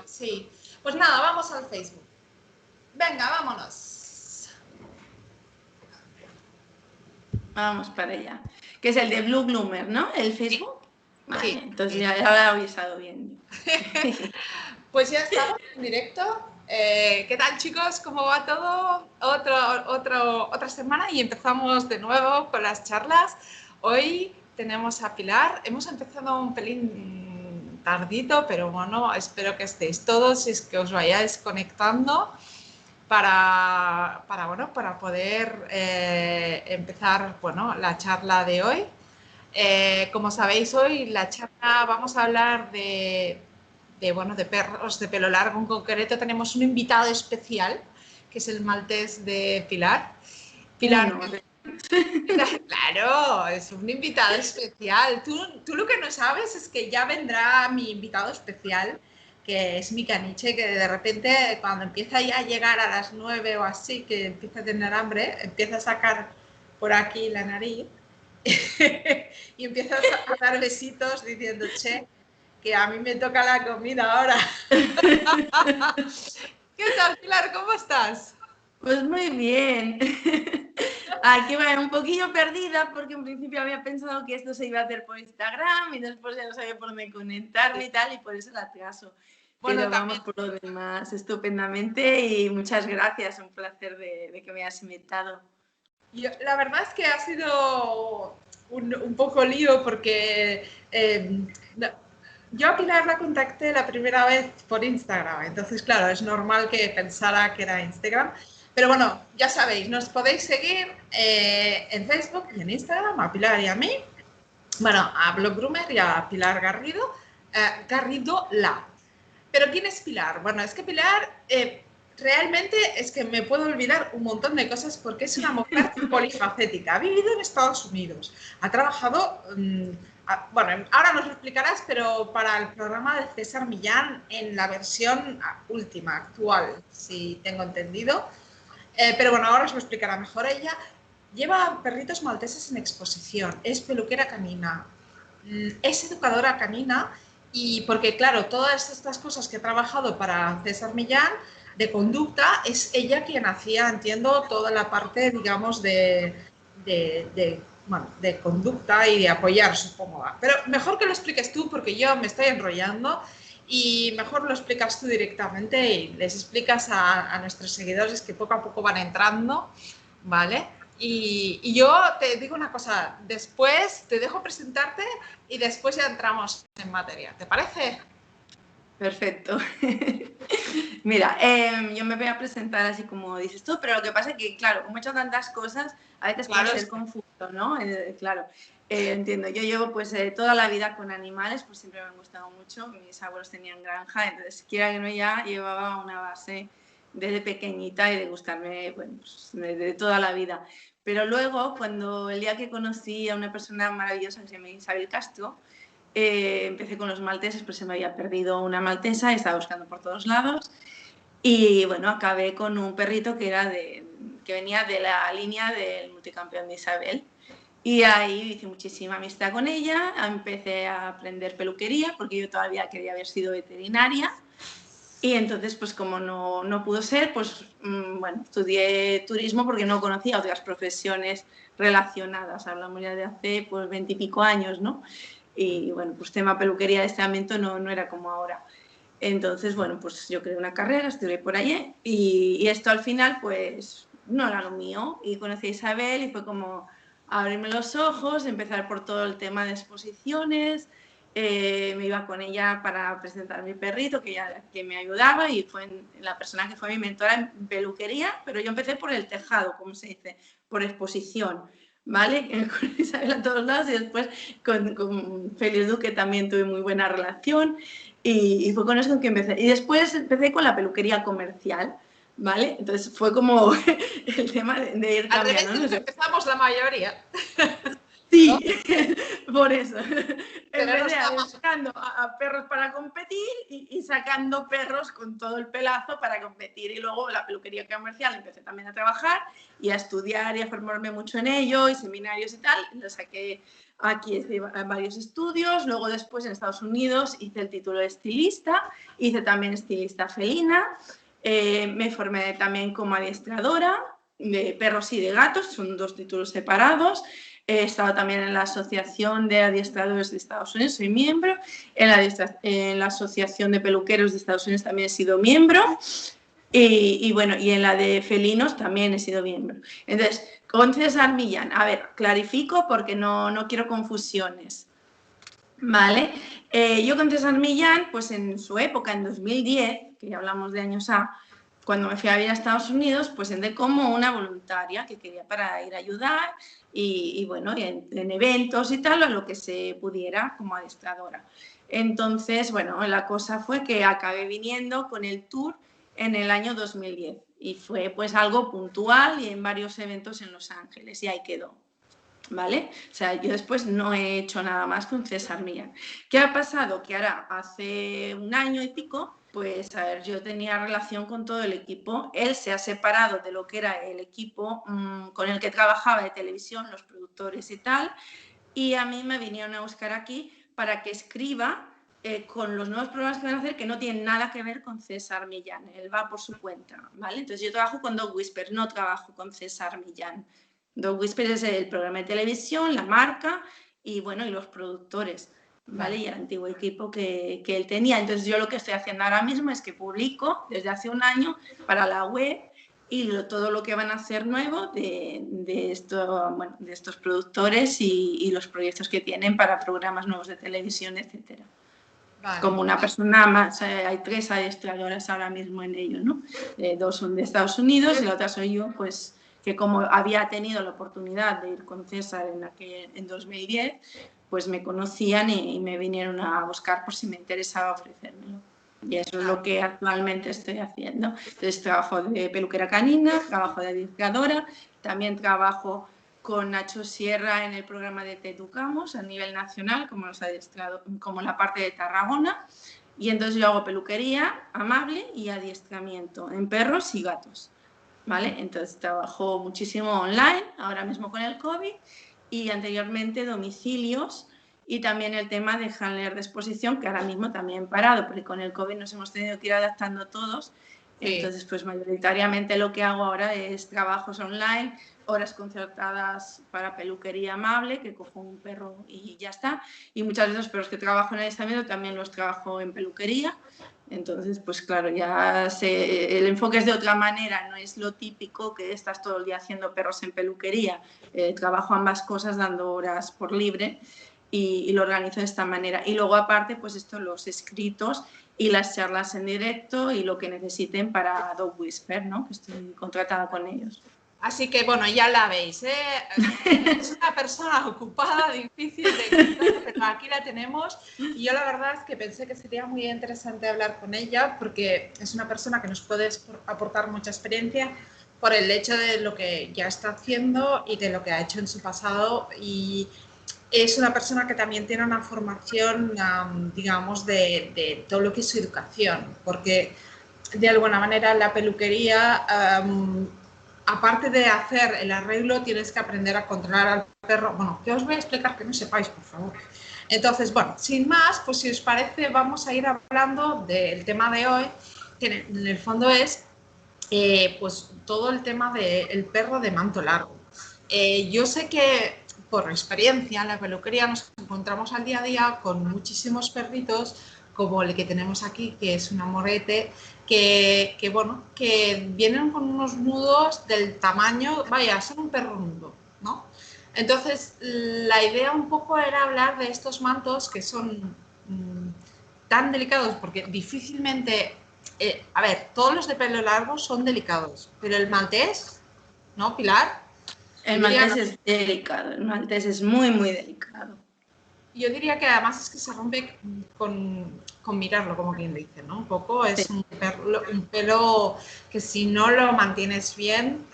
sí. Pues nada, vamos al Facebook. Venga, vámonos. Vamos para allá. Que es el de Blue Bloomer, ¿no? El Facebook. Vale, Sí, entonces sí. ya lo he avisado bien. Pues ya estamos en directo. ¿Qué tal, chicos? ¿Cómo va todo? Otra semana y empezamos de nuevo con las charlas. Hoy tenemos a Pilar. Hemos empezado un pelín tardito, pero bueno, espero que estéis todos y es que os vayáis conectando para poder empezar, bueno, la charla de hoy. Como sabéis, hoy la charla vamos a hablar de perros de pelo largo. En concreto tenemos un invitado especial, que es el maltés de Pilar. Pilar, claro, es un invitado especial. Tú lo que no sabes es que ya vendrá mi invitado especial, que es mi caniche, que de repente cuando empieza ya a llegar a las 9 o así, que empieza a tener hambre, empieza a sacar por aquí la nariz y empieza a dar besitos diciendo, che, que a mí me toca la comida ahora. ¿Qué tal, Pilar? ¿Cómo estás? Pues muy bien. Aquí va un poquillo perdida porque en principio había pensado que esto se iba a hacer por Instagram y después ya no sabía por dónde conectarme y tal, y por eso el atraso. Bueno, Pero también. vamos por lo demás estupendamente y muchas gracias, un placer de que me hayas invitado. La verdad es que ha sido un poco lío porque yo a Pilar la contacté la primera vez por Instagram, entonces claro, es normal que pensara que era Instagram, pero bueno, ya sabéis, nos podéis seguir en Facebook y en Instagram, a Pilar y a mí, bueno, a Blog Groomer y a Pilar Garrido, Garrido La. Pero ¿quién es Pilar? Bueno, es que Pilar realmente es que me puedo olvidar un montón de cosas porque es una mujer polifacética. Ha vivido en Estados Unidos, ha trabajado, bueno, ahora nos lo explicarás, pero para el programa de César Millán en la versión última, actual, si tengo entendido. Pero bueno, ahora os lo explicará mejor ella. Lleva perritos malteses en exposición, es peluquera canina, es educadora canina y porque claro, todas estas cosas que he trabajado para César Millán de conducta, es ella quien hacía, entiendo, toda la parte, digamos, de conducta y de apoyar, supongo. Pero mejor que lo expliques tú porque yo me estoy enrollando y mejor lo explicas tú directamente y les explicas a nuestros seguidores que poco a poco van entrando, ¿vale? Y yo te digo una cosa, después te dejo presentarte y después ya entramos en materia, ¿te parece? Perfecto. Mira, yo me voy a presentar así como dices tú, pero lo que pasa es que, claro, como he hecho tantas cosas, a veces Claro, puede ser confuso, ¿no? Claro, entiendo. Yo llevo pues toda la vida con animales, pues siempre me han gustado mucho. Mis abuelos tenían granja, entonces quiera que no ya llevaba una base desde pequeñita y de gustarme, bueno, pues, de toda la vida. Pero luego, cuando el día que conocí a una persona maravillosa que se llama Isabel Castro, empecé con los malteses, pues se me había perdido una maltesa, estaba buscando por todos lados y bueno, acabé con un perrito que venía de la línea del multicampeón de Isabel. Y ahí hice muchísima amistad con ella, empecé a aprender peluquería porque yo todavía quería haber sido veterinaria. Y entonces, pues como no pudo ser, pues bueno, estudié turismo porque no conocía otras profesiones relacionadas. Hablamos ya de hace pues 20 y pico años, ¿no? Y bueno, pues tema peluquería de este ámbito no era como ahora. Entonces, bueno, pues yo creé una carrera, estudié por allí y esto al final pues no era lo mío. Y conocí a Isabel y fue como abrirme los ojos, empezar por todo el tema de exposiciones. Me iba con ella para presentar a mi perrito que me ayudaba y fue la persona que fue mi mentora en peluquería, pero yo empecé por el tejado, como se dice, por exposición. ¿Vale? Con Isabel a todos lados y después con Félix Duque también tuve muy buena relación y fue con eso que empecé. Y después empecé con la peluquería comercial, ¿vale? Entonces fue como el tema de ir al revés cambiando, de ¿no? lo que empezamos la mayoría. Sí, ¿no? por eso. En Pero no vez de está más... buscando a perros para competir y sacando perros con todo el pelazo para competir. Y luego la peluquería comercial empecé también a trabajar y a estudiar y a formarme mucho en ello, y seminarios y tal. Lo saqué aquí en varios estudios. Luego después en Estados Unidos hice el título de estilista, hice también estilista felina. Me formé también como adiestradora de perros y de gatos, son 2 títulos separados. He estado también en la Asociación de Adiestradores de Estados Unidos, soy miembro. En la Asociación de Peluqueros de Estados Unidos también he sido miembro. Y bueno, y en la de felinos también he sido miembro. Entonces, con César Millán, a ver, clarifico porque no quiero confusiones. Vale, yo con César Millán, pues en su época, en 2010, que ya hablamos de años A, cuando me fui a vivir a Estados Unidos, pues entré como una voluntaria que quería para ir a ayudar y bueno, en eventos y tal, a lo que se pudiera como adiestradora. Entonces, bueno, la cosa fue que acabé viniendo con el tour en el año 2010 y fue pues algo puntual y en varios eventos en Los Ángeles y ahí quedó. ¿Vale? O sea, yo después no he hecho nada más con César Millán. ¿Qué ha pasado? Que ahora, hace un año y pico, pues, a ver, yo tenía relación con todo el equipo. Él se ha separado de lo que era el equipo con el que trabajaba de televisión, los productores y tal, y a mí me vinieron a buscar aquí para que escriba con los nuevos programas que van a hacer, que no tienen nada que ver con César Millán. Él va por su cuenta, ¿vale? Entonces yo trabajo con Dog Whisper, no trabajo con César Millán. Dog Whisper es el programa de televisión, la marca y bueno, y los productores, ¿vale? Y el antiguo equipo que él tenía. Entonces yo lo que estoy haciendo ahora mismo es que publico desde hace un año para la web y todo lo que van a hacer nuevo de estos productores y los proyectos que tienen para programas nuevos de televisión, etcétera. Vale. Como una persona más, hay 3 adiestradoras ahora mismo en ello, ¿no? 2 son de Estados Unidos y la otra soy yo, pues que como había tenido la oportunidad de ir con César en 2010, pues me conocían y me vinieron a buscar por si me interesaba ofrecérmelo. Y eso es lo que actualmente estoy haciendo. Entonces trabajo de peluquera canina, trabajo de adiestradora, también trabajo con Nacho Sierra en el programa de Te Educamos a nivel nacional, como la parte de Tarragona. Y entonces yo hago peluquería amable y adiestramiento en perros y gatos. ¿Vale? Entonces trabajo muchísimo online, ahora mismo con el COVID, y anteriormente domicilios y también el tema de handler de exposición, que ahora mismo también parado, porque con el COVID nos hemos tenido que ir adaptando todos. Sí. Entonces, pues mayoritariamente lo que hago ahora es trabajos online, horas concertadas para peluquería amable, que cojo un perro y ya está. Y muchas veces los perros que trabajo en adiestramiento también los trabajo en peluquería. Entonces, pues claro, el enfoque es de otra manera, no es lo típico que estás todo el día haciendo perros en peluquería. Trabajo ambas cosas dando horas por libre y lo organizo de esta manera. Y luego aparte, pues los escritos y las charlas en directo y lo que necesiten para Dog Whisper, ¿no? Que estoy contratada con ellos. Así que, bueno, ya la veis, ¿eh? Es una persona ocupada, difícil de encontrar, pero aquí la tenemos. Y yo la verdad es que pensé que sería muy interesante hablar con ella porque es una persona que nos puede aportar mucha experiencia por el hecho de lo que ya está haciendo y de lo que ha hecho en su pasado. Y es una persona que también tiene una formación, digamos, de todo lo que es su educación, porque de alguna manera la peluquería... aparte de hacer el arreglo, tienes que aprender a controlar al perro. Bueno, que os voy a explicar que no sepáis, por favor. Entonces, bueno, sin más, pues si os parece, vamos a ir hablando del tema de hoy, que en el fondo es pues todo el tema del perro de manto largo. Yo sé que por experiencia en la peluquería nos encontramos al día a día con muchísimos perritos, como el que tenemos aquí, que es un amorete, que vienen con unos nudos del tamaño, vaya, son un perro nudo, ¿no? Entonces, la idea un poco era hablar de estos mantos que son tan delicados, porque difícilmente, a ver, todos los de pelo largo son delicados, pero el maltés, ¿no, Pilar? El maltés es delicado, el maltés es muy, muy delicado. Yo diría que además es que se rompe con mirarlo, como quien dice, ¿no? Un poco es un pelo que si no lo mantienes bien,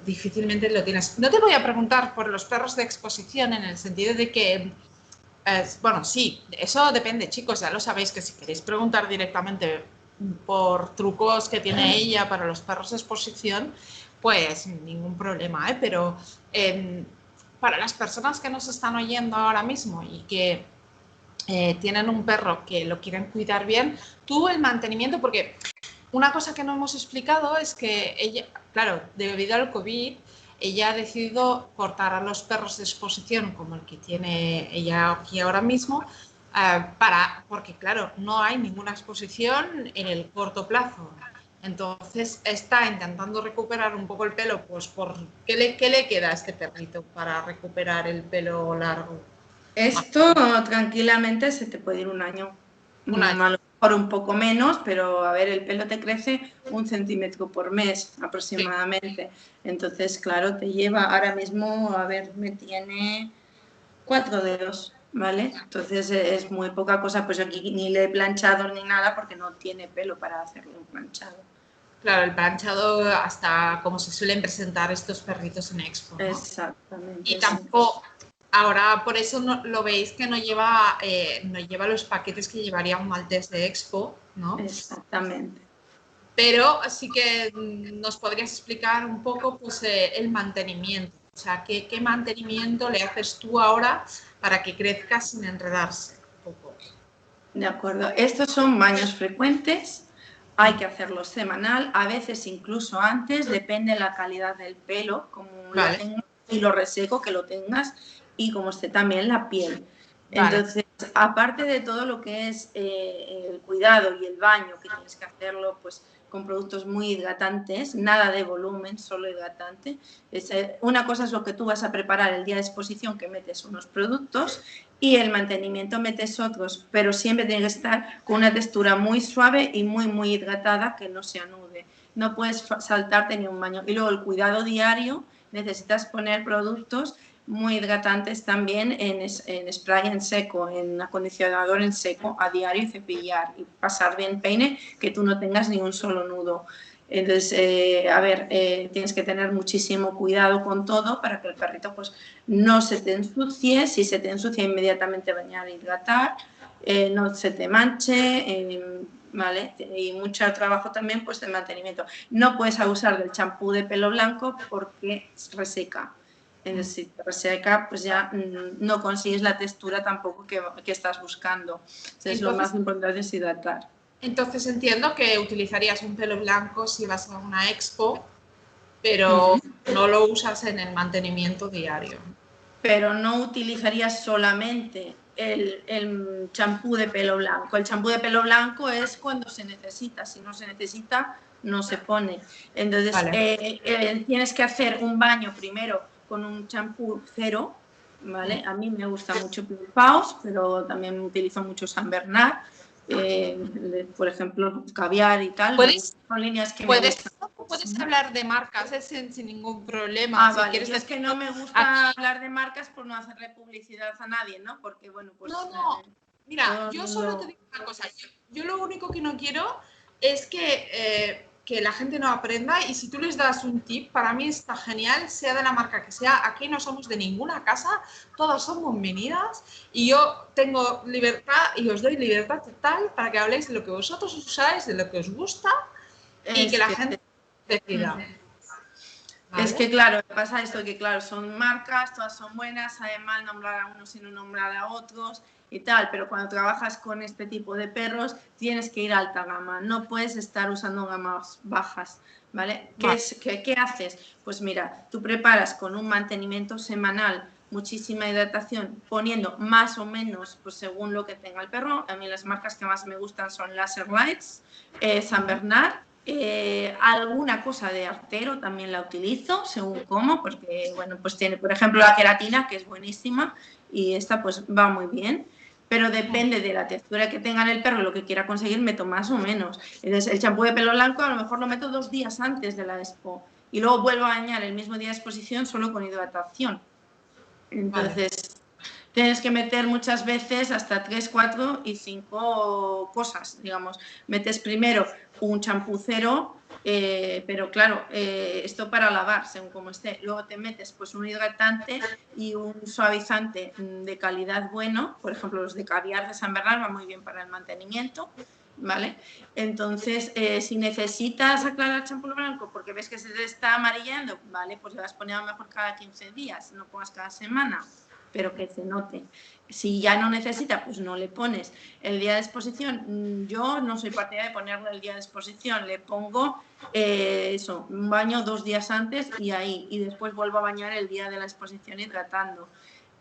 difícilmente lo tienes. No te voy a preguntar por los perros de exposición en el sentido de que, bueno, sí, eso depende, chicos, ya lo sabéis que si queréis preguntar directamente por trucos que tiene ella para los perros de exposición, pues ningún problema, ¿eh? Pero para las personas que nos están oyendo ahora mismo y que tienen un perro que lo quieren cuidar bien, tú el mantenimiento, porque una cosa que no hemos explicado es que ella, claro, debido al COVID, ella ha decidido cortar a los perros de exposición como el que tiene ella aquí ahora mismo, porque claro, no hay ninguna exposición en el corto plazo. Entonces está intentando recuperar un poco el pelo, pues ¿qué le queda a este perrito para recuperar el pelo largo? Esto tranquilamente se te puede ir un año. Un año. A lo mejor un poco menos, pero a ver, el pelo te crece 1 centímetro por mes aproximadamente. Sí. Entonces, claro, te lleva ahora mismo, a ver, me tiene 4 dedos, ¿vale? Entonces es muy poca cosa, pues aquí ni le he planchado ni nada porque no tiene pelo para hacerle un planchado. Claro, el planchado hasta como se suelen presentar estos perritos en Expo, ¿no? Exactamente. Y tampoco, ahora por eso no, lo veis que no lleva los paquetes que llevaría un maltés de Expo, ¿no? Exactamente. Pero sí que nos podrías explicar un poco pues, el mantenimiento. O sea, ¿qué mantenimiento le haces tú ahora para que crezca sin enredarse un poco? De acuerdo. Estos son baños frecuentes. Hay que hacerlos semanal, a veces incluso antes, depende de la calidad del pelo, como lo tengas y lo reseco que lo tengas y como esté también la piel. Entonces, aparte de todo lo que es el cuidado y el baño, que tienes que hacerlo pues con productos muy hidratantes, nada de volumen, solo hidratante. Una cosa es lo que tú vas a preparar el día de exposición, que metes unos productos, y el mantenimiento metes otros, pero siempre tiene que estar con una textura muy suave y muy hidratada, que no se anude. No puedes saltarte ni un baño. Y luego el cuidado diario, necesitas poner productos muy hidratantes también en spray en seco, en acondicionador en seco a diario y cepillar y pasar bien peine, que tú no tengas ni un solo nudo. Entonces, tienes que tener muchísimo cuidado con todo para que el perrito pues no se te ensucie. Si se te ensucia, inmediatamente bañar e hidratar, no se te manche, ¿vale? Y mucho trabajo también pues de mantenimiento. No puedes abusar del champú de pelo blanco porque reseca. Entonces, si te reseca, pues ya no consigues la textura tampoco que estás buscando. Entonces, lo más importante es hidratar. Entonces entiendo que utilizarías un pelo blanco si vas a una expo, pero no lo usas en el mantenimiento diario. Pero no utilizarías solamente el champú de pelo blanco. El champú de pelo blanco es cuando se necesita. Si no se necesita, no se pone. Entonces, tienes que hacer un baño primero con un champú cero, ¿vale? A mí me gusta mucho Pure Paws, pero también utilizo mucho San Bernard. Por ejemplo, caviar y tal. Son líneas que me gustan. Puedes hablar de marcas sin ningún problema. Si vale. Es que no me gusta hablar de marcas por no hacerle publicidad a nadie, ¿no? Porque, bueno, pues... No. Mira, yo solo te digo una cosa. Yo lo único que no quiero es que la gente no aprenda, y si tú les das un tip, para mí está genial, sea de la marca que sea. Aquí no somos de ninguna casa, todas son bienvenidas y yo tengo libertad y os doy libertad total para que habléis de lo que vosotros usáis, de lo que os gusta y que la gente decida. ¿Vale? Es que claro, pasa esto que claro, son marcas, todas son buenas, saben mal nombrar a unos y no nombrar a otros y tal, pero cuando trabajas con este tipo de perros tienes que ir a alta gama, no puedes estar usando gamas bajas, ¿vale? ¿Qué haces? Pues mira, tú preparas con un mantenimiento semanal muchísima hidratación, poniendo más o menos pues según lo que tenga el perro. A mí las marcas que más me gustan son Laser Lights, San Bernard. Alguna cosa de artero también la utilizo, según cómo, porque bueno, pues tiene, por ejemplo, la queratina, que es buenísima, y esta pues va muy bien, pero depende de la textura que tenga en el perro y lo que quiera conseguir, meto más o menos. Entonces, el champú de pelo blanco a lo mejor lo meto 2 días antes de la expo, y luego vuelvo a bañar el mismo día de exposición solo con hidratación. Entonces, tienes que meter muchas veces hasta 3, 4 y 5 cosas, digamos. Metes primero un champú cero, Pero claro, esto para lavar, según como esté. Luego te metes pues un hidratante y un suavizante de calidad bueno. Por ejemplo, los de caviar de San Bernard van muy bien para el mantenimiento, ¿vale? Entonces, si necesitas aclarar champú blanco porque ves que se te está amarillando, ¿vale? Pues le vas poniendo mejor cada 15 días, no pongas cada semana, pero que se note. Si ya no necesita, pues no le pones. El día de exposición, yo no soy partidaria de ponerle el día de exposición, le pongo eso, un baño 2 días antes y ahí, y después vuelvo a bañar el día de la exposición hidratando.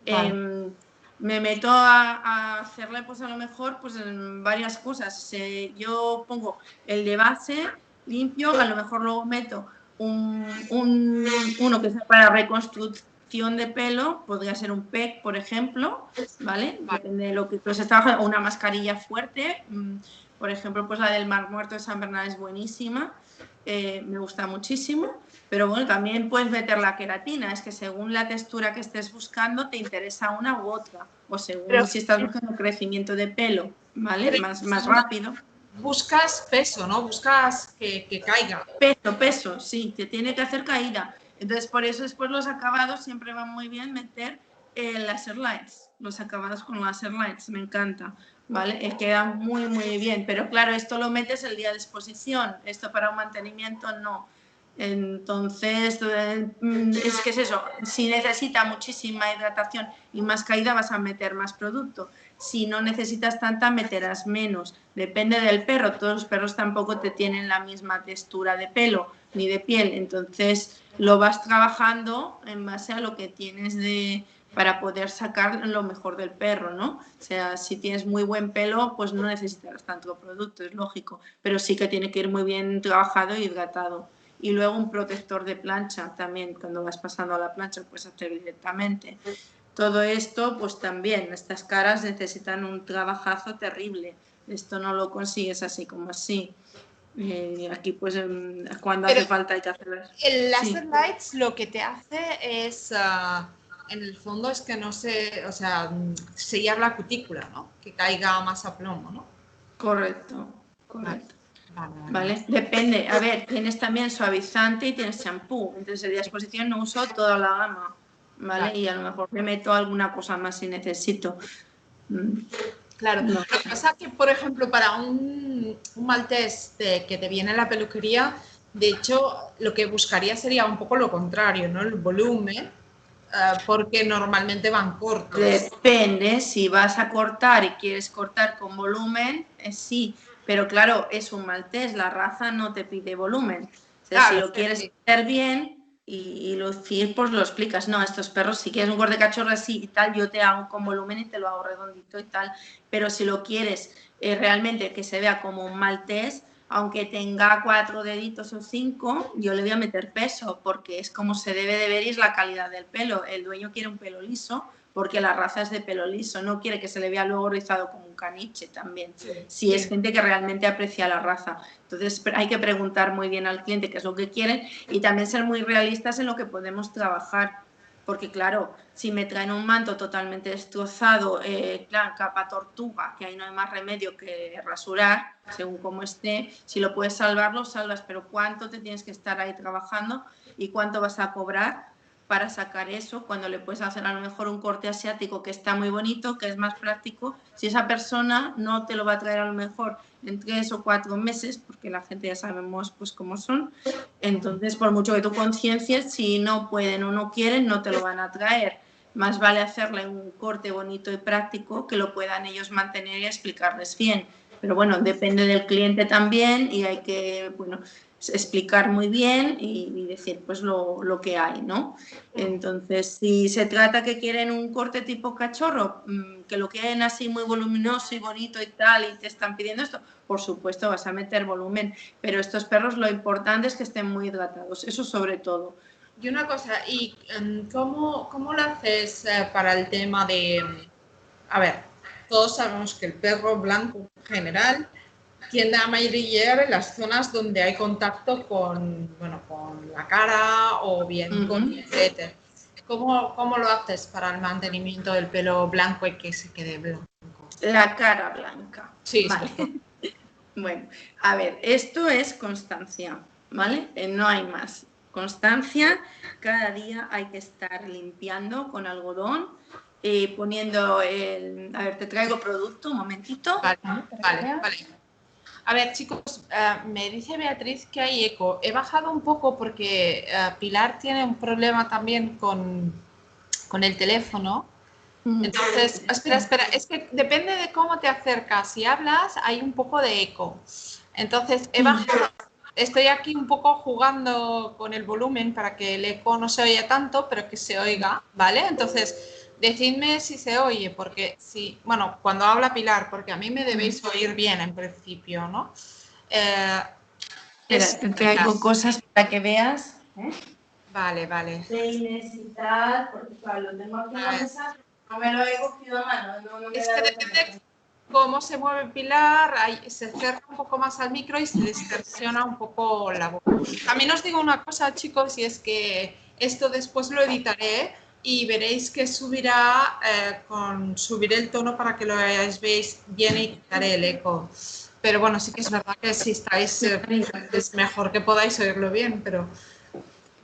Vale. Me meto a hacerle pues a lo mejor pues en varias cosas. Yo pongo el de base limpio, a lo mejor luego meto uno que sea para reconstrucción de pelo, podría ser un PEC, por ejemplo, ¿vale? Depende de lo que tú estés trabajando, o una mascarilla fuerte, por ejemplo, pues la del Mar Muerto de San Bernard es buenísima, me gusta muchísimo, pero bueno, también puedes meter la queratina, es que según la textura que estés buscando te interesa una u otra, o según si estás buscando crecimiento de pelo, ¿vale? Más rápido. Buscas peso, ¿no? Buscas que caiga. Peso, sí, te tiene que hacer caída. Entonces, por eso después los acabados siempre van muy bien meter laser lights, los acabados con laser lights, me encanta, ¿vale? Quedan muy, muy bien, pero claro, esto lo metes el día de exposición, esto para un mantenimiento no. Entonces, es que es eso, si necesita muchísima hidratación y más caída vas a meter más producto. Si no necesitas tanta, meterás menos. Depende del perro. Todos los perros tampoco te tienen la misma textura de pelo ni de piel. Entonces, lo vas trabajando en base a lo que tienes para poder sacar lo mejor del perro, ¿no? O sea, si tienes muy buen pelo, pues no necesitarás tanto producto, es lógico. Pero sí que tiene que ir muy bien trabajado y hidratado. Y luego un protector de plancha también, cuando vas pasando a la plancha, lo puedes hacer directamente. Todo esto, pues también, estas caras necesitan un trabajazo terrible. Esto no lo consigues así como así. Aquí, pues, cuando hace falta hay que hacerlo. El laser lights lo que te hace es, en el fondo, es que no se, o sea, sellar la cutícula, ¿no? Que caiga más a plomo, ¿no? Correcto. Vale. Depende. A ver, tienes también suavizante y tienes champú. Entonces, en la exposición no uso toda la gama, ¿vale? Y a lo mejor me meto alguna cosa más si necesito. Claro. No. Lo que pasa es que, por ejemplo, para un maltés que te viene en la peluquería, de hecho, lo que buscaría sería un poco lo contrario, ¿no? El volumen, porque normalmente van cortos. Depende, si vas a cortar y quieres cortar con volumen, sí, pero claro, es un maltés, la raza no te pide volumen. O sea, si lo quieres hacer bien y lucir, pues lo explicas. No, estos perros, si quieres un corte cachorro así y tal, yo te hago con volumen y te lo hago redondito y tal. Pero si lo quieres realmente que se vea como un maltés, aunque tenga 4 deditos o 5, yo le voy a meter peso, porque es como se debe de ver y es la calidad del pelo. El dueño quiere un pelo liso, porque la raza es de pelo liso, no quiere que se le vea luego rizado como un caniche también. Si es gente que realmente aprecia la raza. Entonces hay que preguntar muy bien al cliente qué es lo que quieren y también ser muy realistas en lo que podemos trabajar. Porque claro, si me traen un manto totalmente destrozado, capa tortuga, que ahí no hay más remedio que rasurar, según cómo esté, si lo puedes salvar, lo salvas, pero ¿cuánto te tienes que estar ahí trabajando y cuánto vas a cobrar para sacar eso, cuando le puedes hacer a lo mejor un corte asiático que está muy bonito, que es más práctico? Si esa persona no te lo va a traer a lo mejor en 3 o 4 meses, porque la gente ya sabemos pues cómo son, entonces por mucho que tú conciencias, si no pueden o no quieren, no te lo van a traer. Más vale hacerle un corte bonito y práctico que lo puedan ellos mantener y explicarles bien. Pero bueno, depende del cliente también y hay que, bueno, explicar muy bien y decir pues lo que hay, ¿no? Entonces, si se trata que quieren un corte tipo cachorro, que lo quieren así muy voluminoso y bonito y tal, y te están pidiendo esto, por supuesto vas a meter volumen, pero estos perros lo importante es que estén muy hidratados, eso sobre todo. Y una cosa, ¿y cómo lo haces para el tema de, a ver, todos sabemos que el perro blanco en general tiende a amarillar en las zonas donde hay contacto con, bueno, con la cara o bien con el flete. ¿Cómo lo haces para el mantenimiento del pelo blanco y que se quede blanco? La cara blanca. Sí, vale. Bueno, a ver, esto es constancia. ¿vale? No hay más. Constancia, cada día hay que estar limpiando con algodón, poniendo el... A ver, te traigo producto, un momentito. Vale, ¿Vale? Para que vale, veas. vale. A ver, chicos, me dice Beatriz que hay eco. He bajado un poco porque Pilar tiene un problema también con el teléfono. Entonces, espera, es que depende de cómo te acercas. Si hablas, hay un poco de eco. Entonces, he bajado, estoy aquí un poco jugando con el volumen para que el eco no se oiga tanto, pero que se oiga, ¿vale? Entonces, decidme si se oye, porque si, bueno, cuando habla Pilar, porque a mí me debéis oír bien en principio, ¿no? Espera, te traigo cosas para que veas. Vale, vale. Peines y tal, porque claro, lo tengo aquí en la mesa, no me lo he cogido a mano, no me he Es que dado depende cuenta. cómo se mueve Pilar, se acerca un poco más al micro y se distorsiona un poco la voz. También os digo una cosa, chicos, y es que esto después lo editaré y veréis que subirá subiré el tono para que lo veáis bien y quitaré el eco. Pero bueno, sí que es verdad que si estáis, es mejor que podáis oírlo bien, pero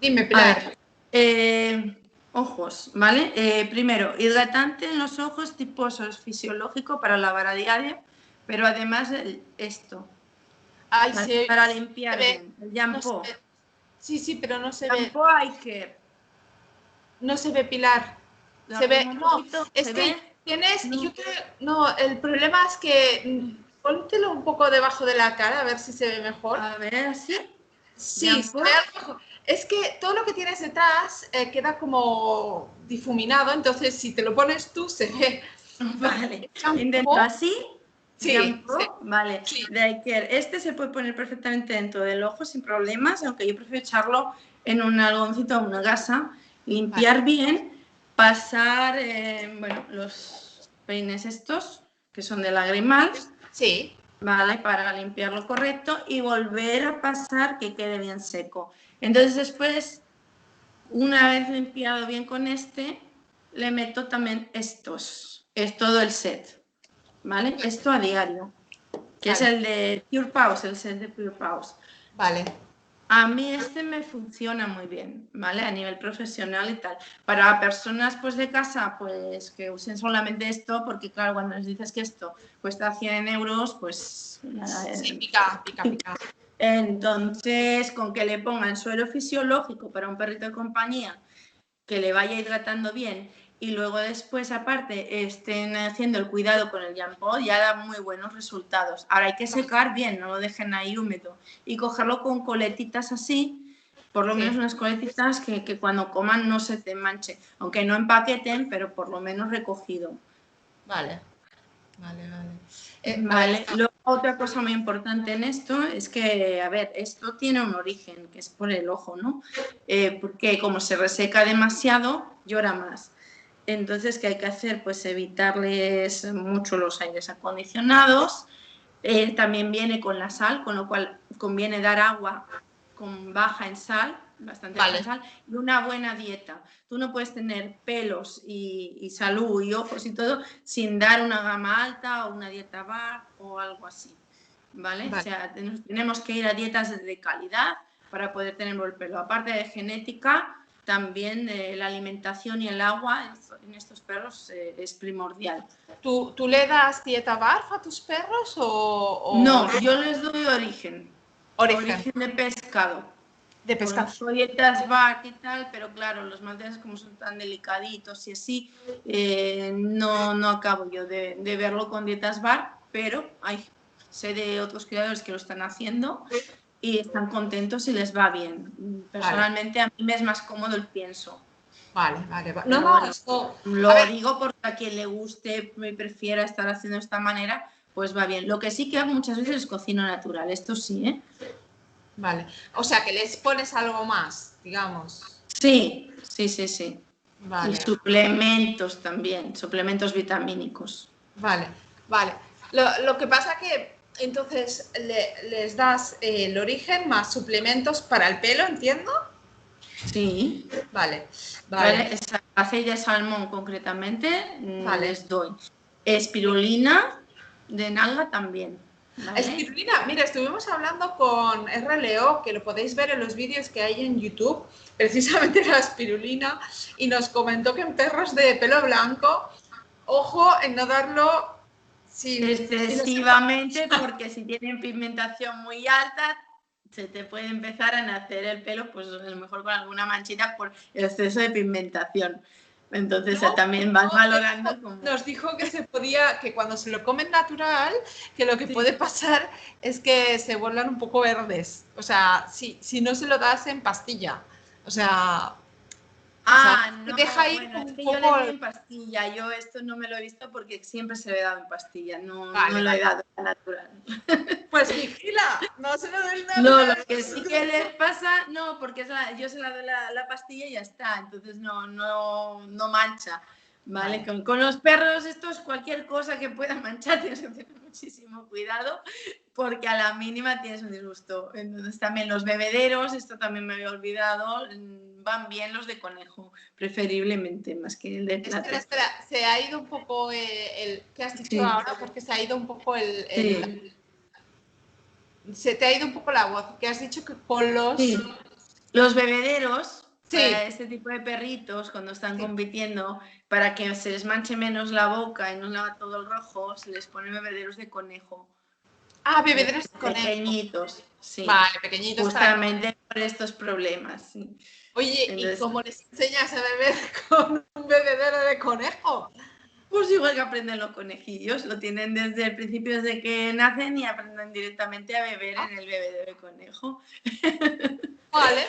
dime, A Pilar. ver, ojos, ¿vale? Primero, hidratante en los ojos tipo fisiológico para lavar a diario, pero además esto, Ay, ¿vale? se Para limpiar ve, bien, el no se shampoo. ve. Sí, sí, pero no se ve. Shampoo hay que... No se ve, Pilar. Lo Se ve, aprimo un no, poquito, es ¿se que ve? tienes, No. yo creo, no, el problema es que póntelo un poco debajo de la cara a ver si se ve mejor. A ver, así. Sí, se Shampoo. ve algo mejor. Es que todo lo que tienes detrás queda como difuminado, entonces si te lo pones tú se ve. Vale, intento Shampoo. así. Sí, sí, Shampoo, vale. sí. Daycare. Este se puede poner perfectamente dentro del ojo sin problemas, aunque yo prefiero echarlo en un algodoncito o una gasa, Vale. limpiar bien, pasar, bueno, los peines estos, que son de lagrimal, Sí. ¿vale? Para limpiarlo correcto y volver a pasar que quede bien seco. Entonces después, una vez limpiado bien con este, le meto también estos, es todo el set, ¿vale? Esto a diario, que es Vale, el de Pure Pause, el set de Pure Pause. vale. A mí este me funciona muy bien, ¿vale? A nivel profesional y tal. Para personas pues de casa, pues que usen solamente esto, porque claro, cuando les dices que esto cuesta 100 euros, pues... Sí, pica, pica, pica. Entonces, con que le pongan suero fisiológico para un perrito de compañía, que le vaya hidratando bien y luego después aparte estén haciendo el cuidado con el shampoo, ya da muy buenos resultados. Ahora hay que secar bien, no lo dejen ahí húmedo y cogerlo con coletitas así, por lo menos unas coletitas que cuando coman no se te manche, aunque no empaqueten, pero por lo menos recogido. Vale, vale, vale. Vale, luego otra cosa muy importante en esto es que, a ver, esto tiene un origen, que es por el ojo, ¿no? Porque como se reseca demasiado, llora más. Entonces, ¿qué hay que hacer? Pues evitarles mucho los aires acondicionados. También viene con la sal, con lo cual conviene dar agua con baja en sal, bastante baja en sal, y una buena dieta. Tú no puedes tener pelos y salud y ojos y todo sin dar una gama alta o una dieta bar o algo así, ¿vale? Vale. O sea, tenemos que ir a dietas de calidad para poder tener el pelo. Aparte de genética, también la alimentación y el agua en estos perros es primordial. ¿Tú le das dieta barf a tus perros o No, yo les doy origen origen de pescado. de pescado? Conozco dietas bar y tal, pero claro, los malteses como son tan delicaditos y así, no acabo yo de verlo con dietas bar, pero sé de otros criadores que lo están haciendo y están contentos y les va bien. Personalmente a mí me es más cómodo el pienso. Vale, vale, vale. Pero No, bueno, esto, lo digo porque a quien le guste y prefiera estar haciendo de esta manera, pues va bien. Lo que sí que hago muchas veces es cocina natural, esto sí, ¿eh? vale. O sea, que les pones algo más, digamos. Sí, sí, sí, sí. Y Vale, suplementos también, suplementos vitamínicos. vale, vale. Lo que pasa que entonces les das el origen más suplementos para el pelo, ¿entiendo? Sí, Vale, ¿vale? vale, Aceite de salmón concretamente vale. les doy. Espirulina de nalga también. ¿vale? Espirulina, mira, estuvimos hablando con RLO, que lo podéis ver en los vídeos que hay en YouTube, precisamente la espirulina, y nos comentó que en perros de pelo blanco, ojo en no darlo sin Excesivamente, porque si tienen pigmentación muy alta, se te puede empezar a nacer el pelo, pues a lo mejor con alguna manchita por el exceso de pigmentación. Entonces también vas valorando como... Nos dijo que se podía, que cuando se lo comen natural, que lo que puede pasar es que se vuelvan un poco verdes. O sea, si no se lo das en pastilla. O sea, no, deja ir bueno, es un que poco... yo le di en pastilla. Yo esto no me lo he visto porque siempre se lo he dado en pastilla, no Vale, lo he vale. dado en natural. Pues vigila, no se lo des No, natural. lo que sí que les pasa, no, porque yo se la doy la pastilla y ya está, entonces no mancha, ¿vale? Vale. Con los perros estos, cualquier cosa que pueda manchar tienes que tener muchísimo cuidado porque a la mínima tienes un disgusto. Entonces también los bebederos, esto también me había olvidado, van bien los de conejo, preferiblemente, más que el de plato. Espera, se ha ido un poco ¿qué has dicho Sí. ahora? Porque se ha ido un poco Sí. se te ha ido un poco la voz, que has dicho que con los... Sí. Los bebederos, Sí. para este tipo de perritos, cuando están compitiendo, para que se les manche menos la boca y no le haga todo el rojo, se les pone bebederos de conejo. Ah, bebederos de conejo. Pequeñitos, sí. Vale, pequeñitos. Justamente por estos problemas, sí. Oye, Entonces, ¿y cómo les enseñas a beber con un bebedero de conejo? pues igual que aprenden los conejillos, lo tienen desde el principio, desde que nacen y aprenden directamente a beber en el bebedero de conejo. Vale.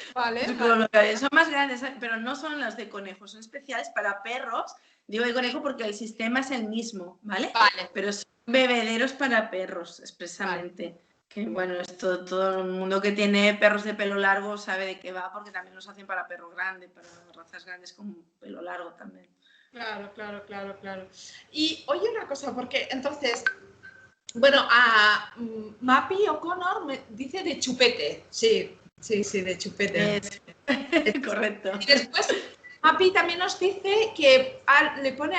Son más grandes, pero no son las de conejo, son especiales para perros. Digo de conejo porque el sistema es el mismo, ¿vale? Vale. Pero son bebederos para perros, expresamente. Vale. Que bueno, esto todo el mundo que tiene perros de pelo largo sabe de qué va, porque también los hacen para perro grande, para razas grandes con pelo largo también. Claro. Y oye una cosa, porque entonces, bueno, a Mappy O'Connor me dice de chupete. Sí, de chupete. Correcto. Y después, Mappy también nos dice que le pone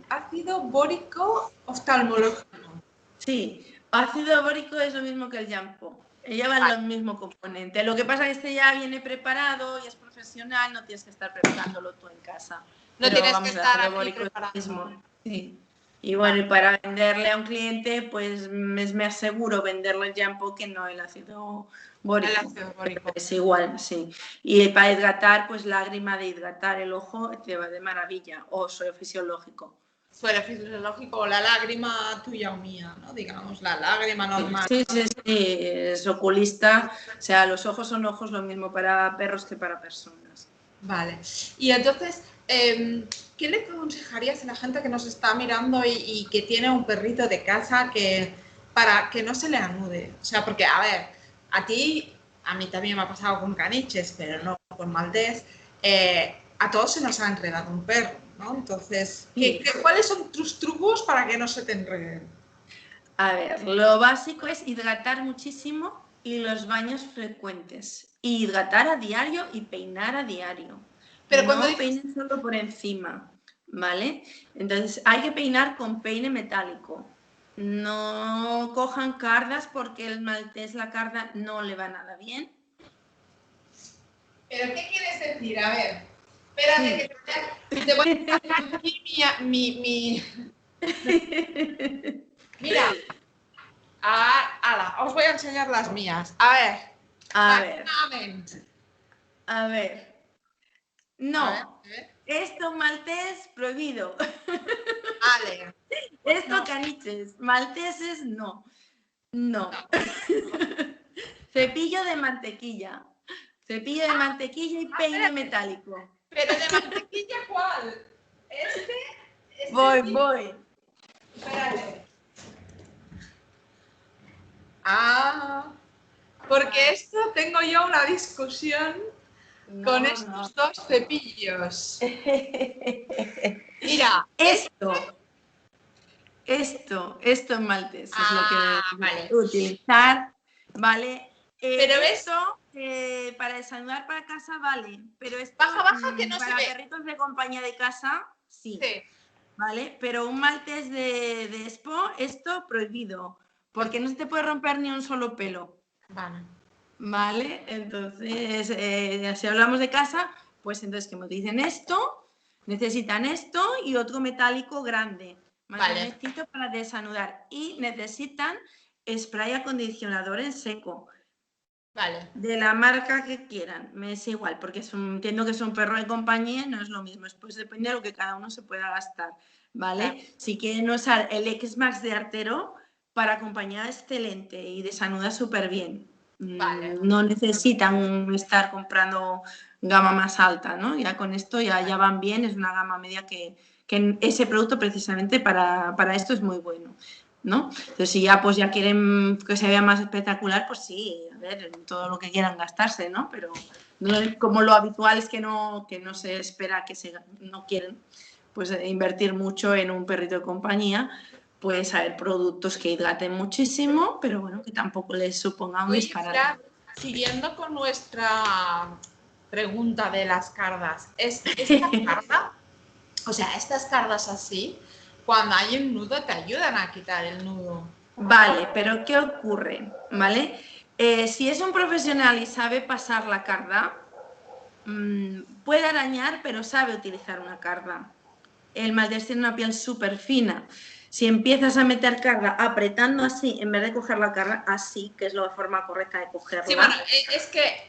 ácido bórico oftalmológico. Sí, ácido bórico es lo mismo que el shampoo. Llevan los mismos componentes. Lo que pasa es que este ya viene preparado y es profesional, no tienes que estar preparándolo tú en casa. No Pero, tienes vamos, que estar aquí bórico preparando. es mismo. Sí. Y bueno, y para venderle a un cliente, pues es más seguro venderle el shampoo que no el ácido bórico. El ácido bórico. Es igual, sí. Y para hidratar, pues lágrima de hidratar el ojo te va de maravilla, o suero fisiológico. Suero fisiológico o la lágrima tuya o mía, ¿no? Digamos, la lágrima normal. Sí, es oculista. O sea, los ojos son ojos lo mismo para perros que para personas. Vale. Y entonces, ¿qué le aconsejarías a la gente que nos está mirando y que tiene un perrito de casa para que no se le anude? O sea, porque, a ver, a mí también me ha pasado con caniches, pero no con maltés. A todos se nos ha enredado un perro, ¿no? Entonces, ¿cuáles son tus trucos para que no se te enreden? A ver, lo básico es hidratar muchísimo y los baños frecuentes. Y hidratar a diario y peinar a diario. Pero no peinen solo por encima, ¿vale? Entonces hay que peinar con peine metálico. No cojan cardas porque el maltés, la carda, no le va nada bien. ¿Pero qué quieres decir? A ver, espérate que te voy a sacar aquí Mira, os voy a enseñar las mías. A ver. No, esto maltés prohibido. Vale. Esto caniches, malteses no. No. Cepillo de mantequilla. Cepillo de mantequilla y peine metálico. ¿Pero de mantequilla cuál? Voy. Espérate. Porque esto tengo yo una discusión con estos dos cepillos. Mira, esto en maltés es lo que vale. utilizar, ¿vale? Pero esto para desayunar para casa vale, pero esto baja que no para se ve. perritos de compañía de casa sí. ¿Vale? Pero un maltés de expo, esto prohibido, porque no se te puede romper ni un solo pelo. Vale. ¿Vale? Entonces, si hablamos de casa, pues entonces que me utilicen esto, necesitan esto y otro metálico grande, más Vale. grandecito para desanudar. Y necesitan spray acondicionador en seco. Vale. De la marca que quieran, me es igual, porque entiendo que es un perro de compañía, no es lo mismo. Después depende de lo que cada uno se pueda gastar, ¿vale? Claro. Si quieren usar el X-Max de Artero, para compañía excelente y desanuda súper bien. Vale. No necesitan estar comprando gama más alta, ¿no? Ya con esto ya van bien, es una gama media que ese producto precisamente para esto es muy bueno, ¿no? Entonces, si ya pues ya quieren que se vea más espectacular, pues sí, a ver, todo lo que quieran gastarse, ¿no? Pero no, como lo habitual es que no se espera no quieren pues invertir mucho en un perrito de compañía, pues haber productos que hidraten muchísimo, pero bueno, que tampoco les suponga un disparate. Pilar, siguiendo con nuestra pregunta de las cardas, ¿esta carda, o sea, estas cardas así, cuando hay un nudo te ayudan a quitar el nudo? Vale, pero ¿qué ocurre? ¿Vale? Si es un profesional y sabe pasar la carda, puede arañar, pero sabe utilizar una carda. El maltés tiene una piel súper fina. Si empiezas a meter carga apretando así, en vez de coger la carga así, que es la forma correcta de cogerla. Sí, bueno, es que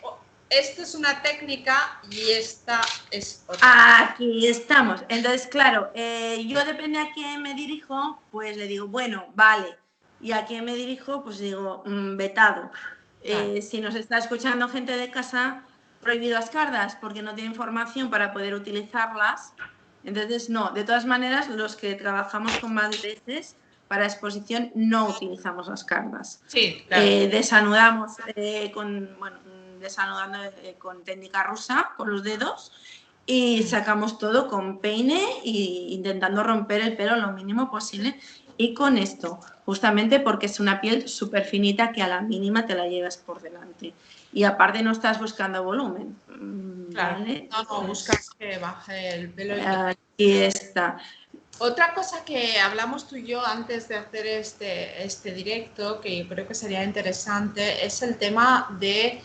esta es una técnica y esta es otra. Aquí estamos. Entonces, claro, yo depende a quién me dirijo, pues le digo, bueno, vale. Y a quién me dirijo, pues digo, vetado. Claro. Si nos está escuchando gente de casa, prohibido las cardas porque no tiene información para poder utilizarlas. Entonces, no. De todas maneras, los que trabajamos con malteses para exposición no utilizamos las cardas. Sí, claro. Desanudamos desanudando con técnica rusa, con los dedos, y sacamos todo con peine e intentando romper el pelo lo mínimo posible. Y con esto, justamente porque es una piel súper finita que a la mínima te la llevas por delante. Y aparte no estás buscando volumen. Claro. ¿Vale? No, buscas que baje el pelo. Aquí está. Otra cosa que hablamos tú y yo antes de hacer este directo, que yo creo que sería interesante, es el tema de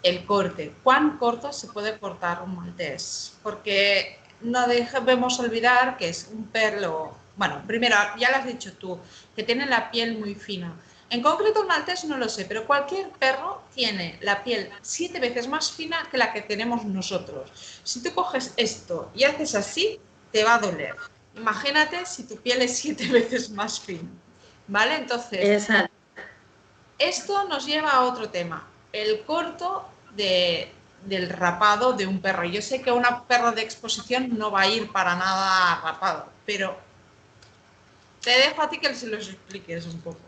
el corte. ¿Cuán corto se puede cortar un maltés? Porque no debemos olvidar que es un perro, bueno, primero, ya lo has dicho tú, que tiene la piel muy fina. En concreto un maltés no lo sé, pero cualquier perro tiene la piel 7 veces más fina que la que tenemos nosotros. Si tú coges esto y haces así, te va a doler. Imagínate si tu piel es 7 veces más fina, ¿vale? Entonces, Exacto. esto nos lleva a otro tema, el corto del rapado de un perro. Yo sé que un perro de exposición no va a ir para nada rapado, pero te dejo a ti que se los expliques un poco.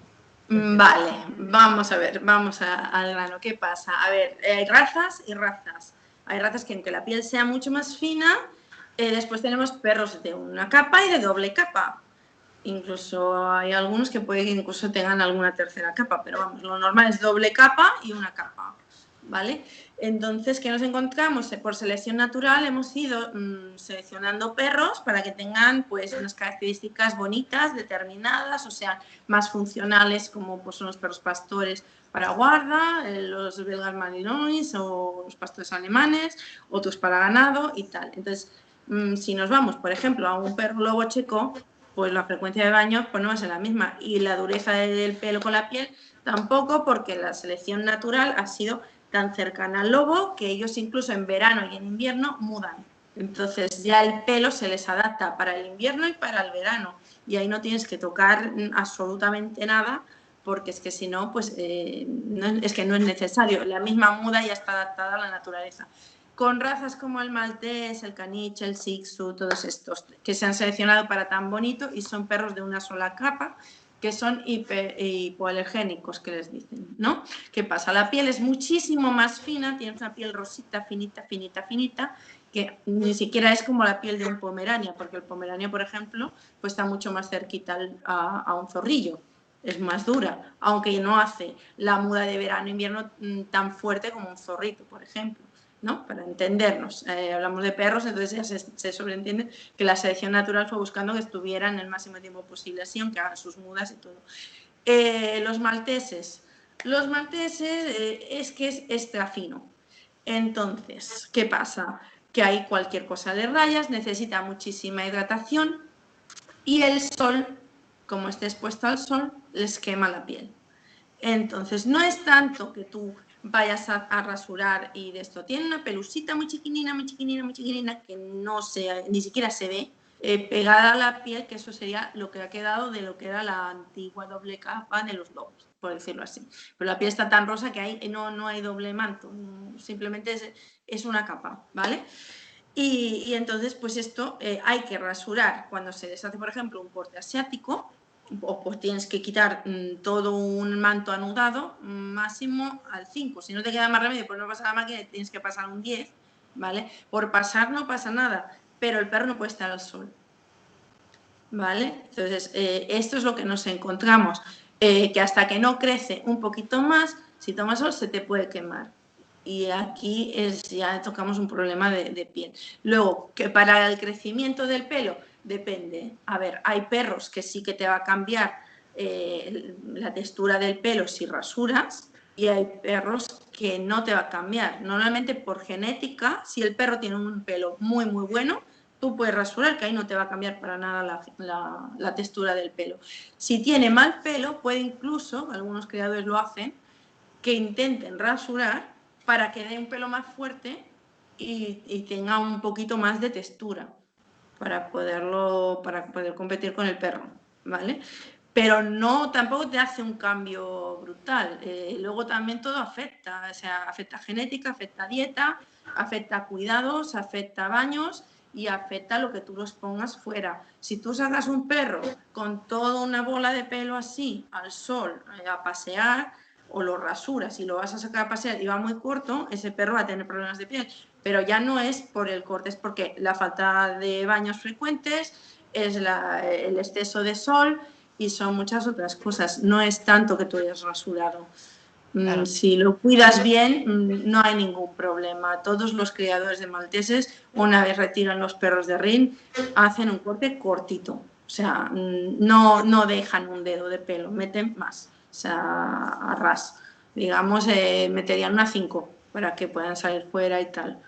Vale, vamos a ver, vamos al grano. ¿Qué pasa? A ver, hay razas y razas. Hay razas que aunque la piel sea mucho más fina, después tenemos perros de una capa y de doble capa. Incluso hay algunos que pueden que incluso tengan alguna tercera capa, pero vamos, lo normal es doble capa y una capa, ¿vale? Entonces, ¿qué nos encontramos? Por selección natural hemos ido seleccionando perros para que tengan pues unas características bonitas, determinadas, o sea, más funcionales como pues, son los perros pastores para guarda, los belgas malinois o los pastores alemanes, otros para ganado y tal. Entonces, si nos vamos, por ejemplo, a un perro lobo checo, pues la frecuencia de baños pues no va a ser la misma y la dureza del pelo con la piel tampoco, porque la selección natural ha sido tan cercana al lobo que ellos incluso en verano y en invierno mudan. Entonces ya el pelo se les adapta para el invierno y para el verano y ahí no tienes que tocar absolutamente nada porque es que si no, pues es que no es necesario. La misma muda ya está adaptada a la naturaleza. Con razas como el maltés, el caniche, el shih tzu, todos estos que se han seleccionado para tan bonito y son perros de una sola capa, que son hipoalergénicos, que les dicen, ¿no? ¿Qué pasa? La piel es muchísimo más fina, tienes una piel rosita, finita, finita, finita, que ni siquiera es como la piel de un pomerania, porque el pomerania, por ejemplo, pues está mucho más cerquita a un zorrillo, es más dura, aunque no hace la muda de verano-invierno tan fuerte como un zorrito, por ejemplo, ¿no? Para entendernos. Hablamos de perros, entonces ya se sobreentiende que la selección natural fue buscando que estuvieran el máximo tiempo posible así, aunque hagan sus mudas y todo. Los malteses. Los malteses es que es extra fino. Entonces, ¿qué pasa? Que hay cualquier cosa de rayas, necesita muchísima hidratación y el sol, como esté expuesto al sol, les quema la piel. Entonces, no es tanto que tú vayas a rasurar y de esto. Tiene una pelusita muy chiquinina, muy chiquinina, muy chiquinina, que no se, ni siquiera se ve, pegada a la piel, que eso sería lo que ha quedado de lo que era la antigua doble capa de los lobos, por decirlo así. Pero la piel está tan rosa que no hay doble manto, simplemente es una capa, ¿vale? Y entonces, pues esto hay que rasurar cuando se deshace, por ejemplo, un corte asiático, o pues tienes que quitar todo un manto anudado, máximo al 5. Si no te queda más remedio, pues no pasa la máquina y tienes que pasar un 10, ¿vale? Por pasar no pasa nada, pero el perro no puede estar al sol, ¿vale? Entonces, esto es lo que nos encontramos, que hasta que no crece un poquito más, si tomas sol se te puede quemar. Y aquí ya tocamos un problema de piel. Luego, que para el crecimiento del pelo depende. A ver, hay perros que sí que te va a cambiar la textura del pelo si rasuras y hay perros que no te va a cambiar. Normalmente por genética, si el perro tiene un pelo muy, muy bueno, tú puedes rasurar, que ahí no te va a cambiar para nada la textura del pelo. Si tiene mal pelo, puede incluso, algunos criadores lo hacen, que intenten rasurar para que dé un pelo más fuerte y tenga un poquito más de textura para poder competir con el perro, ¿vale? Pero no, tampoco te hace un cambio brutal. Luego también todo afecta, o sea, afecta genética, afecta dieta, afecta cuidados, afecta baños y afecta lo que tú los pongas fuera. Si tú sacas un perro con toda una bola de pelo así al sol a pasear, o lo rasuras y lo vas a sacar a pasear y va muy corto, ese perro va a tener problemas de piel. Pero ya no es por el corte, es porque la falta de baños frecuentes, es el exceso de sol y son muchas otras cosas. No es tanto que tú hayas rasurado. Claro. Si lo cuidas bien, no hay ningún problema. Todos los criadores de malteses, una vez retiran los perros de rin, hacen un corte cortito. O sea, no dejan un dedo de pelo, meten más. O sea, a ras. Digamos, meterían una 5 para que puedan salir fuera y tal.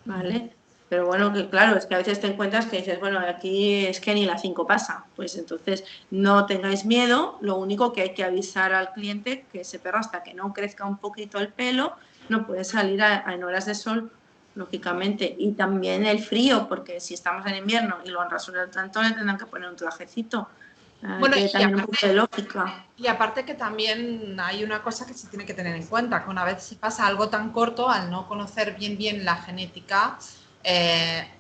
¿Vale? Pero bueno, que claro, es que a veces te encuentras que dices, bueno, aquí es que ni la 5 pasa. Pues entonces no tengáis miedo, lo único que hay que avisar al cliente que ese perro hasta que no crezca un poquito el pelo no puede salir en horas de sol, lógicamente. Y también el frío, porque si estamos en invierno y lo han rasurado tanto, le tendrán que poner un trajecito. Bueno, que también un poco de lógica. Y aparte que también hay una cosa que se tiene que tener en cuenta, que una vez se pasa algo tan corto, al no conocer bien la genética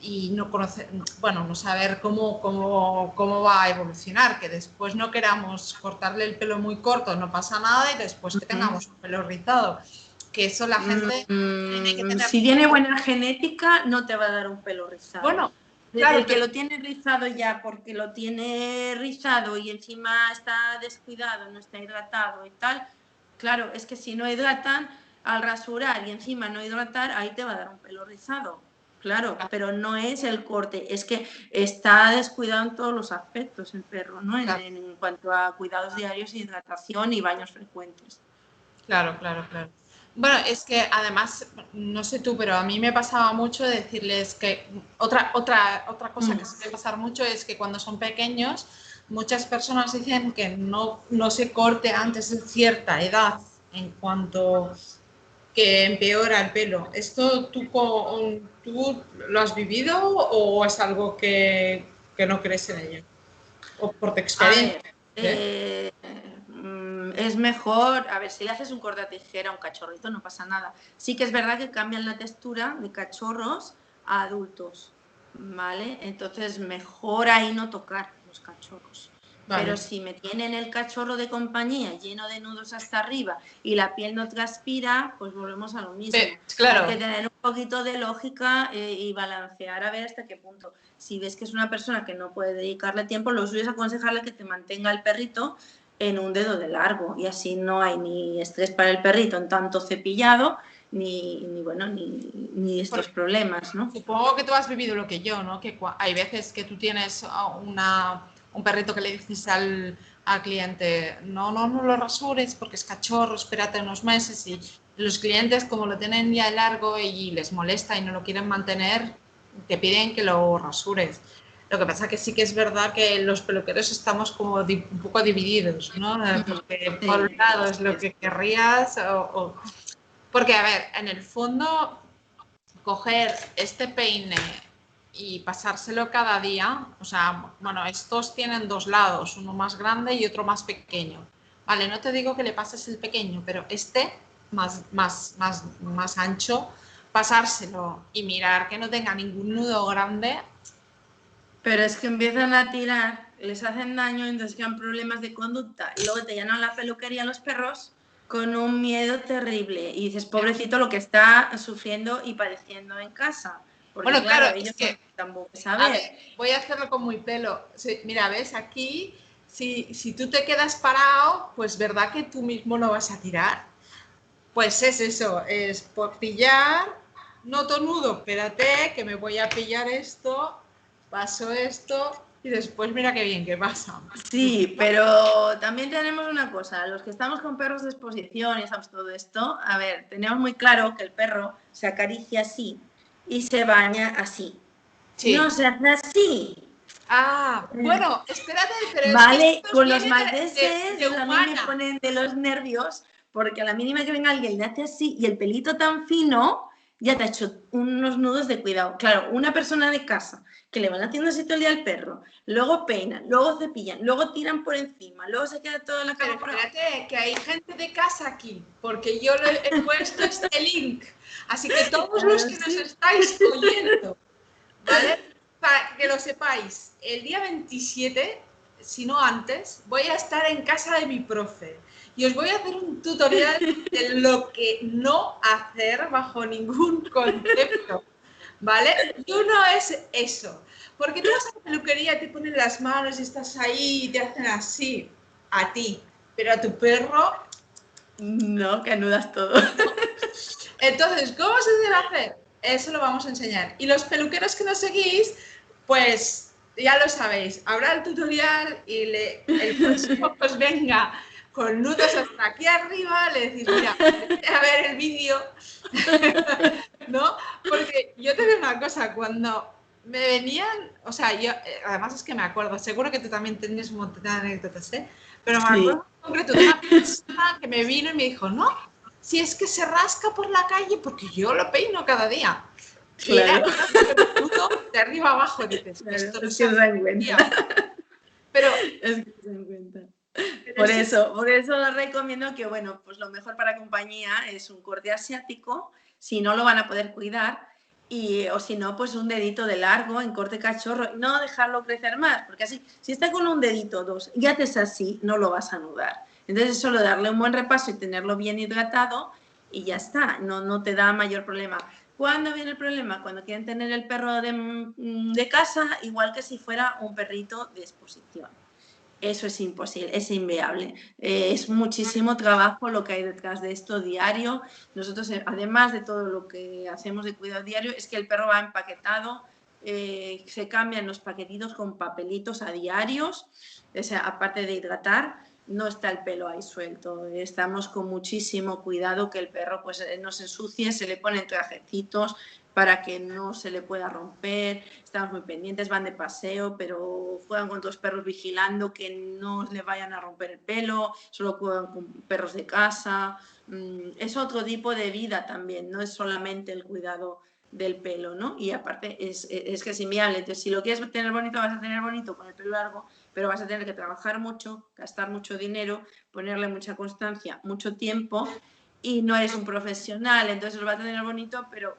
y no conocer, bueno, no saber cómo va a evolucionar, que después no queramos cortarle el pelo muy corto, no pasa nada, y después que tengamos un pelo rizado. Que eso la gente tiene que tener. Si tiene buena genética, no te va a dar un pelo rizado. Bueno, claro, el que lo tiene rizado ya porque lo tiene rizado y encima está descuidado, no está hidratado y tal, claro, es que si no hidratan, al rasurar y encima no hidratar, ahí te va a dar un pelo rizado. Claro, pero no es el corte, es que está descuidado en todos los aspectos el perro, ¿no? En cuanto a cuidados diarios, hidratación y baños frecuentes. Claro. Bueno, es que además, no sé tú, pero a mí me pasaba mucho decirles que otra cosa que suele pasar mucho es que cuando son pequeños, muchas personas dicen que no se corte antes de cierta edad en cuanto que empeora el pelo. ¿Esto tú lo has vivido o es algo que no crees en ello? ¿O por tu experiencia? Es mejor, a ver, si le haces un corte a tijera a un cachorrito no pasa nada. Sí que es verdad que cambian la textura de cachorros a adultos, ¿vale? Entonces mejor ahí no tocar los cachorros. Vale. Pero si me tienen el cachorro de compañía lleno de nudos hasta arriba y la piel no transpira, pues volvemos a lo mismo. Claro. Hay que tener un poquito de lógica y balancear a ver hasta qué punto. Si ves que es una persona que no puede dedicarle tiempo, lo suyo es aconsejarle que te mantenga el perrito en un dedo de largo y así no hay ni estrés para el perrito en tanto cepillado ni estos problemas, ¿no? Supongo que tú has vivido lo que yo, ¿no? Que hay veces que tú tienes un perrito que le dices al cliente, no lo rasures porque es cachorro, espérate unos meses. Y los clientes, como lo tienen ya largo y les molesta y no lo quieren mantener, te piden que lo rasures. Lo que pasa que sí que es verdad que los peluqueros estamos como un poco divididos, ¿no? Porque por un Sí, lado es lo que querrías porque, a ver, en el fondo, coger este peine y pasárselo cada día, o sea, bueno, estos tienen dos lados, uno más grande y otro más pequeño. Vale, no te digo que le pases el pequeño, pero este más ancho, pasárselo y mirar que no tenga ningún nudo grande. pero es que empiezan a tirar, les hacen daño, entonces quedan problemas de conducta y luego te llenan la peluquería los perros con un miedo terrible y dices, pobrecito lo que está sufriendo y padeciendo en casa, porque Bueno, claro, claro, es ellos que, tampoco a ver, saben. voy a hacerlo con mi pelo. Sí, mira, ves, aquí, si tú te quedas parado, pues verdad que tú mismo no vas a tirar. Pues es eso, es por pillar, no tonudo, espérate, que me voy a pillar esto, paso esto y después mira qué bien que pasa. Sí, pero también tenemos una cosa, los que estamos con perros de exposición y estamos todo esto, a ver, tenemos muy claro que el perro se acaricia así y se baña así. No Sí. se hace así. Ah, bueno, espérate, pero es que Vale, estos con los vienen de malteses a mí me humana. ponen de los nervios porque a la mínima que venga alguien le hace así y el pelito tan fino ya te ha hecho unos nudos de cuidado. Claro, una persona de casa que le van haciendo así todo el día al perro, luego peinan, luego cepillan, luego tiran por encima, luego se queda toda la Pero cama por abajo. espérate, que hay gente de casa aquí, porque yo le he puesto este link. Así que todos los Claro, que nos sí. estáis oyendo, ¿vale? Para que lo sepáis, el día 27, si no antes, voy a estar en casa de mi profe y os voy a hacer un tutorial de lo que no hacer bajo ningún concepto, ¿vale? Y uno es eso, porque tú vas a la peluquería, te ponen las manos y estás ahí y te hacen así, a ti, pero a tu perro, No, que anudas todo. no. Entonces, ¿cómo se debe hacer? Eso lo vamos a enseñar. Y los peluqueros que nos seguís, pues ya lo sabéis, habrá el tutorial y el próximo que os venga con nudos hasta aquí arriba, le decís, mira, vete a ver el vídeo, ¿no? Porque yo te digo una cosa, cuando me venían, o sea, yo, además es que me acuerdo, seguro que tú también tienes un montón de anécdotas, ¿eh? Pero me Sí. acuerdo en concreto de una persona que me vino y me dijo, no, si es que se rasca por la calle porque yo lo peino cada día. Y era Claro, todo de arriba abajo, dices, claro, esto no es se que se hace dan un cuenta. día. Pero, Es que se dan cuenta. pero sí, Por eso les recomiendo que, bueno, pues lo mejor para compañía es un corte asiático, si no lo van a poder cuidar, o si no, pues un dedito de largo en corte cachorro, y no dejarlo crecer más, porque así, si está con un dedito o dos y haces así, no lo vas a anudar. Entonces, solo darle un buen repaso y tenerlo bien hidratado y ya está, no te da mayor problema. ¿Cuándo viene el problema? Cuando quieren tener el perro de casa, igual que si fuera un perrito de exposición. Eso es imposible, es inviable. Es muchísimo trabajo lo que hay detrás de esto diario. Nosotros, además de todo lo que hacemos de cuidado diario, es que el perro va empaquetado, se cambian los paquetitos con papelitos a diarios, o sea, aparte de hidratar, no está el pelo ahí suelto. Estamos con muchísimo cuidado que el perro pues, no se ensucie, se le ponen trajecitos para que no se le pueda romper, estamos muy pendientes, van de paseo, pero juegan con otros perros vigilando que no le vayan a romper el pelo, solo juegan con perros de casa, es otro tipo de vida también, no es solamente el cuidado del pelo, ¿no? Y aparte es que es inviable, entonces si lo quieres tener bonito, vas a tener bonito con el pelo largo, pero vas a tener que trabajar mucho, gastar mucho dinero, ponerle mucha constancia, mucho tiempo, y no eres un profesional, entonces lo vas a tener bonito, pero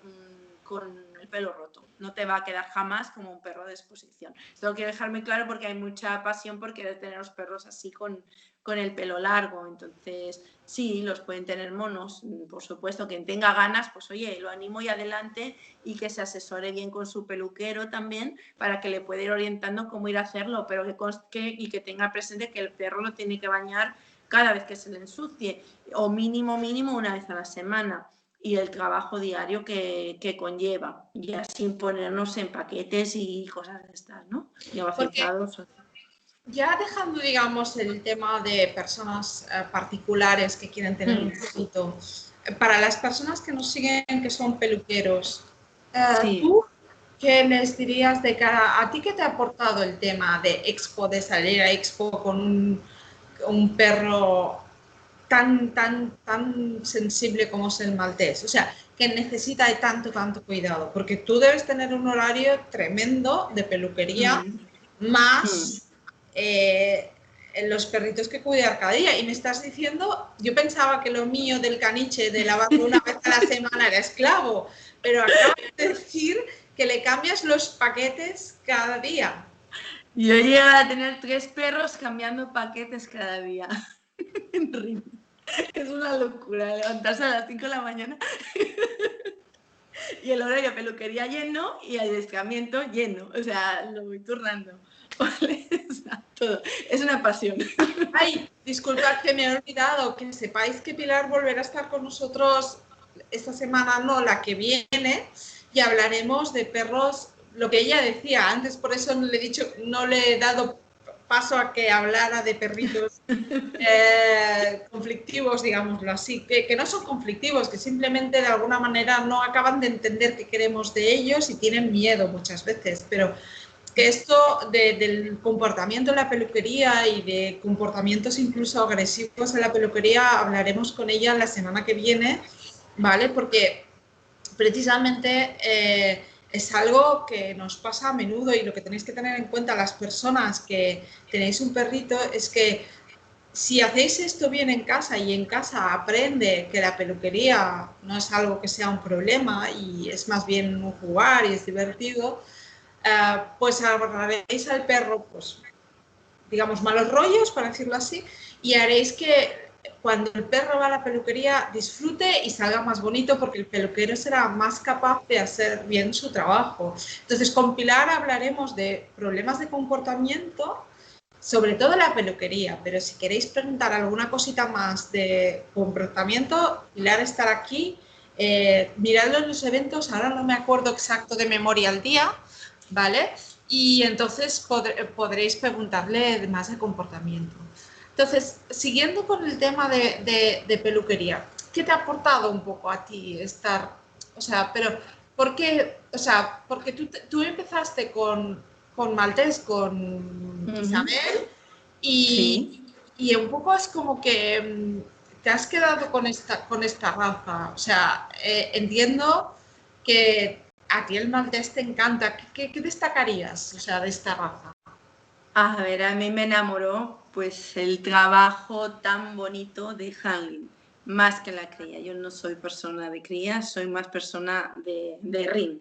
con el pelo roto. No te va a quedar jamás como un perro de exposición. Esto lo quiero dejar muy claro porque hay mucha pasión por querer tener los perros así con el pelo largo. Entonces, sí, los pueden tener monos, por supuesto. Quien tenga ganas, pues oye, lo animo y adelante y que se asesore bien con su peluquero también para que le pueda ir orientando cómo ir a hacerlo, pero que tenga presente que el perro lo tiene que bañar cada vez que se le ensucie o mínimo una vez a la semana y el trabajo diario que conlleva, ya sin ponernos en paquetes y cosas de estas, ¿no? Ya porque vacizados. ya dejando, digamos, el tema de personas particulares que quieren tener un perrito, para las personas que nos siguen, que son peluqueros, Sí. ¿tú qué les dirías de cara a ti? ¿Qué te ha aportado el tema de Expo, de salir a Expo con un perro tan sensible como es el maltés? O sea, que necesita de tanto cuidado, porque tú debes tener un horario tremendo de peluquería, Mm, mm. más en los perritos que cuidar cada día. Y me estás diciendo, yo pensaba que lo mío del caniche, de lavarlo una vez a la semana, era esclavo, pero acabas de decir que le cambias los paquetes cada día. Yo llego a tener 3 perros cambiando paquetes cada día. En Rin. Es una locura levantarse a las 5 de la mañana y el horario de peluquería lleno y adiestramiento lleno. O sea, lo voy turnando. ¿Vale? O sea, todo. Es una pasión. Ay, disculpad que me he olvidado, que sepáis que Pilar volverá a estar con nosotros esta semana, no, la que viene, y hablaremos de perros, lo que ella decía antes, por eso no le he dicho, no le he dado paso a que hablara de perritos conflictivos, digámoslo así, que no son conflictivos, que simplemente de alguna manera no acaban de entender qué queremos de ellos y tienen miedo muchas veces, pero que esto del comportamiento en la peluquería y de comportamientos incluso agresivos en la peluquería hablaremos con ella la semana que viene, ¿vale? Porque precisamente es algo que nos pasa a menudo y lo que tenéis que tener en cuenta las personas que tenéis un perrito es que si hacéis esto bien en casa y en casa aprende que la peluquería no es algo que sea un problema y es más bien un jugar y es divertido, pues agarraréis al perro, pues, digamos, malos rollos, para decirlo así, y haréis que cuando el perro va a la peluquería disfrute y salga más bonito porque el peluquero será más capaz de hacer bien su trabajo. Entonces, con Pilar hablaremos de problemas de comportamiento, sobre todo en la peluquería, pero si queréis preguntar alguna cosita más de comportamiento, Pilar estará aquí. Miradlo en los eventos, ahora no me acuerdo exacto de memoria el día, ¿vale? Y entonces podréis preguntarle más de comportamiento. Entonces, siguiendo con el tema de peluquería, ¿qué te ha aportado un poco a ti estar, o sea, pero, ¿por qué? O sea, porque tú empezaste con Maltés, con Isabel, Sí. y un poco es como que te has quedado con esta raza. O sea, entiendo que a ti el Maltés te encanta. ¿Qué destacarías, o sea, de esta raza? A ver, a mí me enamoró pues el trabajo tan bonito de Hanlin, más que la cría. Yo no soy persona de cría, soy más persona de ring.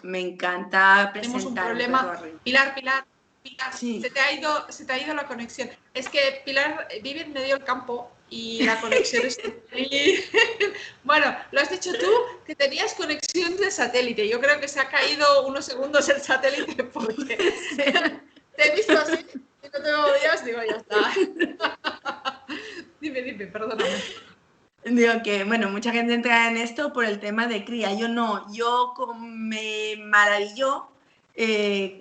Me encanta Tenemos un presentar un perro problema. a ring. Pilar, Sí. se te ha ido la conexión. Es que Pilar vive en medio del campo y la conexión es... Bueno, lo has dicho tú, que tenías conexión de satélite. Yo creo que se ha caído unos segundos el satélite porque Puede ser. te he visto así y no te odias, digo, ya está. Dime, perdóname. Digo que, bueno, mucha gente entra en esto por el tema de cría. Yo no, me maravilló,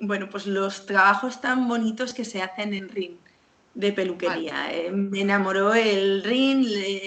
bueno, pues los trabajos tan bonitos que se hacen en ring de Vale. peluquería. Me enamoró el ring,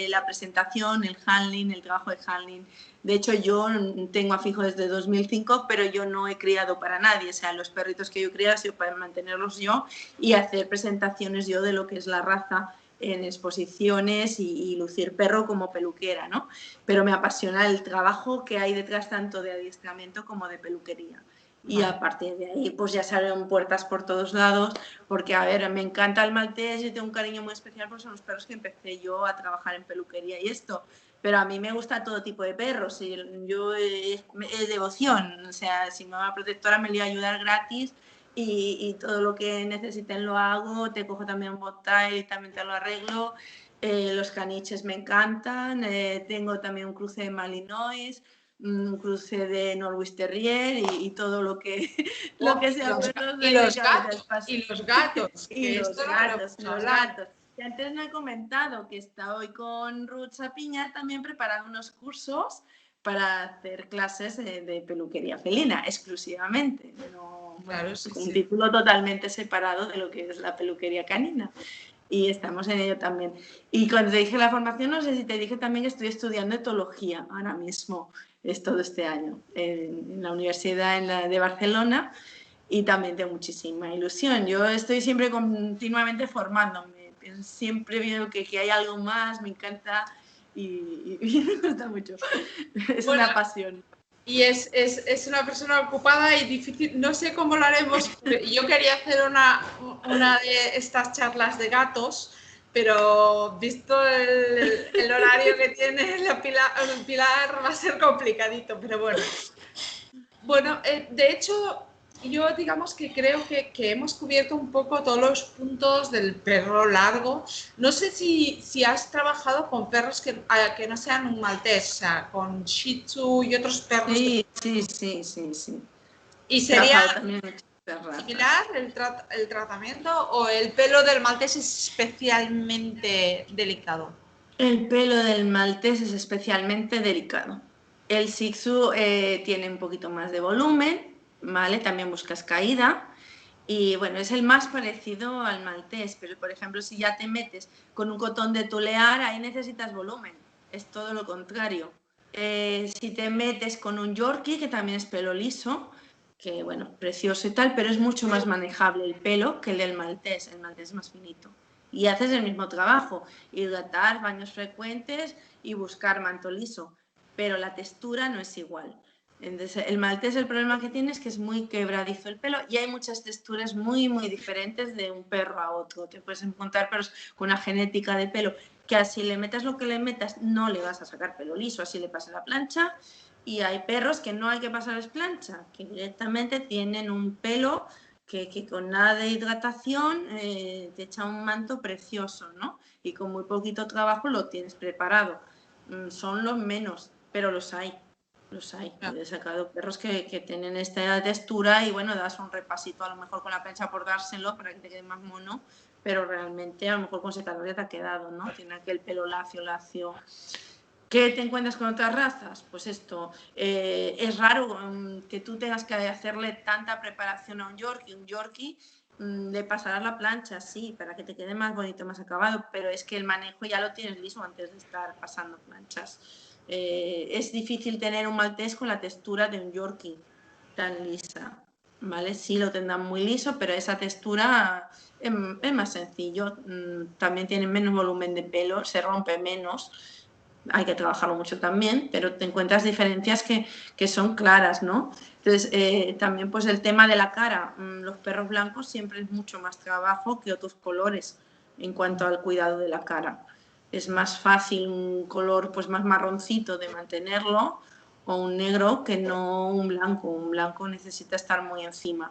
la presentación, el handling, el trabajo de handling. De hecho, yo tengo a Fijo desde 2005, pero yo no he criado para nadie. O sea, los perritos que yo crié han sido para mantenerlos yo y hacer presentaciones yo de lo que es la raza en exposiciones y lucir perro como peluquera, ¿no? Pero me apasiona el trabajo que hay detrás tanto de adiestramiento como de peluquería. Y Vale. a partir de ahí, pues ya salen puertas por todos lados, porque, a ver, me encanta el maltés, yo tengo un cariño muy especial porque son los perros que empecé yo a trabajar en peluquería y esto, pero a mí me gusta todo tipo de perros, y yo es devoción, o sea, si mamá protectora me voy a ayudar gratis y todo lo que necesiten lo hago, te cojo también bota y también te lo arreglo. Los caniches me encantan, tengo también un cruce de Malinois, un cruce de Norwich Terrier y todo lo que, lo Oh, que sea perros y de los cabezas gatos, paso. y los gatos, Y que esto los no lo gatos, hemos los hablado. gatos. Y antes no he comentado que está hoy con Ruth Sapiña también preparando unos cursos para hacer clases de peluquería felina, exclusivamente. No, Claro, sí, un sí. título totalmente separado de lo que es la peluquería canina. Y estamos en ello también. Y cuando te dije la formación, no sé si te dije también que estoy estudiando etología ahora mismo, es todo este año, en la Universidad de Barcelona, y también tengo muchísima ilusión. Yo estoy siempre continuamente formándome, siempre veo que hay algo más, me encanta y me gusta mucho. Es Bueno, una pasión. y es una persona ocupada y difícil. No sé cómo lo haremos. Yo quería hacer una de estas charlas de gatos, pero visto el horario que tiene Pilar va a ser complicadito, pero bueno. Bueno, de hecho, yo digamos que creo que hemos cubierto un poco todos los puntos del perro largo. No sé si has trabajado con perros que no sean un maltés, o sea, con Shih Tzu y otros perros. Sí, sí, sí, sí, sí. ¿Y He sería trabajado también en muchas razas. similar el tratamiento o el pelo del maltés es especialmente delicado? El pelo del maltés es especialmente delicado. El Shih Tzu tiene un poquito más de volumen, ¿vale? También buscas caída. Y bueno, es el más parecido al maltés, pero por ejemplo, si ya te metes con un cotón de tulear, ahí necesitas volumen. Es todo lo contrario. Si te metes con un Yorkie, que también es pelo liso, que bueno, precioso y tal, pero es mucho más manejable el pelo que el del maltés. El maltés es más finito. Y haces el mismo trabajo, hidratar, baños frecuentes y buscar manto liso, pero la textura no es igual. Entonces, el maltés, el problema que tiene es que es muy quebradizo el pelo y hay muchas texturas muy, muy diferentes de un perro a otro. Te puedes encontrar perros con una genética de pelo que así le metas lo que le metas no le vas a sacar pelo liso, así le pasa la plancha. Y hay perros que no hay que pasarles plancha, que directamente tienen un pelo que con nada de hidratación te echa un manto precioso, ¿no? Y con muy poquito trabajo lo tienes preparado. Son los menos, pero los hay. Los hay. Ah, He sacado perros que tienen esta textura y bueno, das un repasito a lo mejor con la plancha por dárselo para que te quede más mono, pero realmente a lo mejor con secador ya te ha quedado, ¿no? Tiene aquel pelo lacio, lacio. ¿Qué te encuentras con otras razas? Pues esto, es raro que tú tengas que hacerle tanta preparación a un Yorkie. Un Yorkie le pasarás la plancha, sí, para que te quede más bonito, más acabado, pero es que el manejo ya lo tienes liso antes de estar pasando planchas. Es difícil tener un maltés con la textura de un Yorkie tan lisa, ¿vale? Sí lo tendrán muy liso, pero esa textura es más sencillo. También tiene menos volumen de pelo, se rompe menos, hay que trabajarlo mucho también, pero te encuentras diferencias que son claras, ¿no? Entonces, también pues el tema de la cara, los perros blancos siempre es mucho más trabajo que otros colores en cuanto al cuidado de la cara. Es más fácil un color pues más marroncito de mantenerlo o un negro que no un blanco. Un blanco necesita estar muy encima.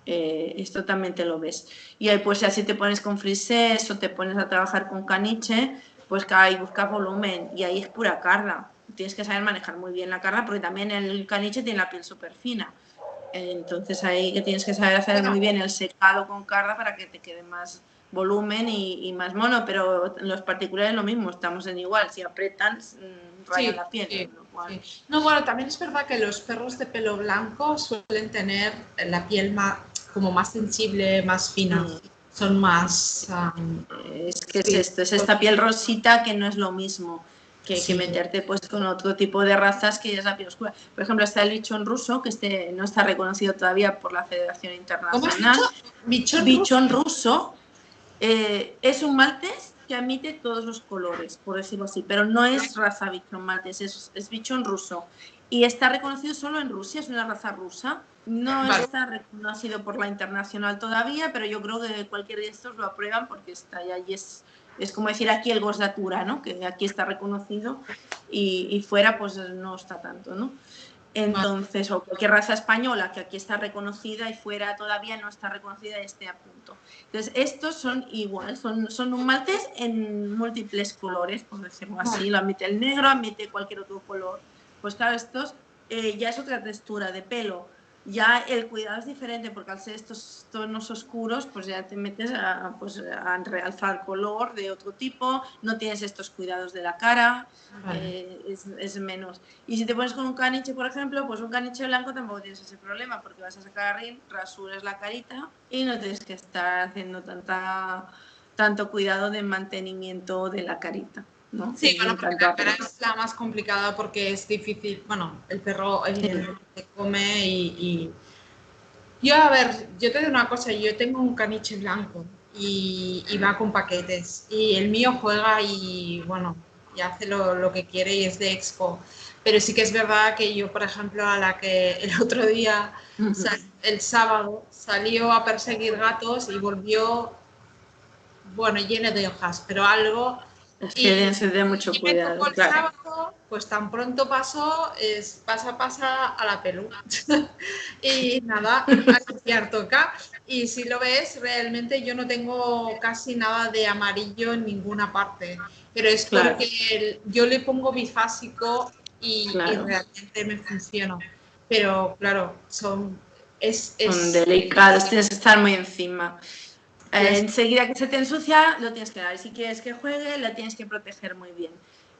Esto también te lo ves. Y ahí pues ya si te pones con frisés o te pones a trabajar con caniche, pues ahí buscas volumen y ahí es pura carga. Tienes que saber manejar muy bien la carga porque también el caniche tiene la piel súper fina. Entonces ahí que tienes que saber hacer bueno, muy bien el secado con carga para que te quede más volumen y más mono, pero los particulares lo mismo, estamos en igual, si apretan rayan sí, la piel, sí, lo cual... sí. No, bueno, también es verdad que los perros de pelo blanco suelen tener la piel más, como más sensible, más fina. Mm. Son más... Es que es sí, esto, es esta piel rosita que no es lo mismo que sí. meterte pues con otro tipo de razas que es la piel oscura. Por ejemplo, está el bichón ruso, que no está reconocido todavía por la Federación ¿Cómo has dicho? Internacional. ¿Bichón ruso? Bichón ruso es un maltés que admite todos los colores, por decirlo así, pero no es raza bichón maltés, es bichón ruso. Y está reconocido solo en Rusia, es una raza rusa. No Vale. está reconocido por la internacional todavía, pero yo creo que cualquier de estos lo aprueban porque está ya y es como decir aquí el Gosdatura, ¿no? Que aquí está reconocido y fuera pues no está tanto, ¿no? Entonces, o cualquier raza española que aquí está reconocida y fuera todavía no está reconocida y esté a punto. Entonces, estos son igual, son un maltés en múltiples colores, por decirlo así. Lo admite el negro, admite cualquier otro color. Pues claro, estos ya es otra textura de pelo. Ya el cuidado es diferente porque al ser estos tonos oscuros, pues ya te metes a realzar color de otro tipo, no tienes estos cuidados de la cara, Vale. es menos. Y si te pones con un caniche, por ejemplo, pues un caniche blanco tampoco tienes ese problema porque vas a sacar a RIN, rasuras la carita y no tienes que estar haciendo tanto cuidado de mantenimiento de la carita, ¿no? Sí, Y bueno, en porque tanto la a cara pelo. es la más complicada porque es difícil. Bueno, el perro evidentemente se come y... Yo, a ver, yo te digo una cosa, yo tengo un caniche blanco y va con paquetes y el mío juega y bueno, y hace lo que quiere y es de expo. Pero sí que es verdad que yo, por ejemplo, a la que el otro día, el sábado, salió a perseguir gatos y volvió, bueno, lleno de hojas, pero algo. Es que Y, deben ser de mucho y me tocó cuidado, el claro. sábado, pues tan pronto pasó, pasa a la pelu. Y nada, a limpiar toca. Y si lo ves, realmente yo no tengo casi nada de amarillo en ninguna parte, pero es Claro, porque yo le pongo bifásico y claro. realmente me funciona. Pero claro, Son es delicados, tienes que estar muy encima. les- Enseguida que se te ensucia, lo tienes que dar. Y si quieres que juegue, la tienes que proteger muy bien.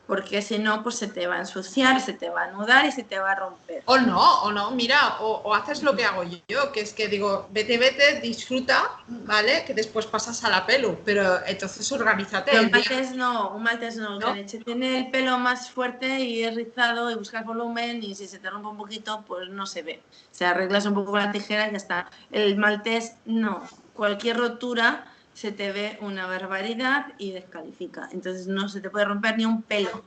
Porque si no, pues se te va a ensuciar, se te va a anudar y se te va a romper. o no, mira, o haces lo que hago yo, que es que digo, vete, disfruta, ¿vale? Que después pasas a la pelu, pero entonces organízate Pero el día, un maltés no. El ¿no? caniche tiene el pelo más fuerte y es rizado y buscas volumen y si se te rompe un poquito, pues no se ve. Se arreglas un poco con la tijera y ya está. El maltés no. Cualquier rotura se te ve una barbaridad y descalifica. Entonces no se te puede romper ni un pelo.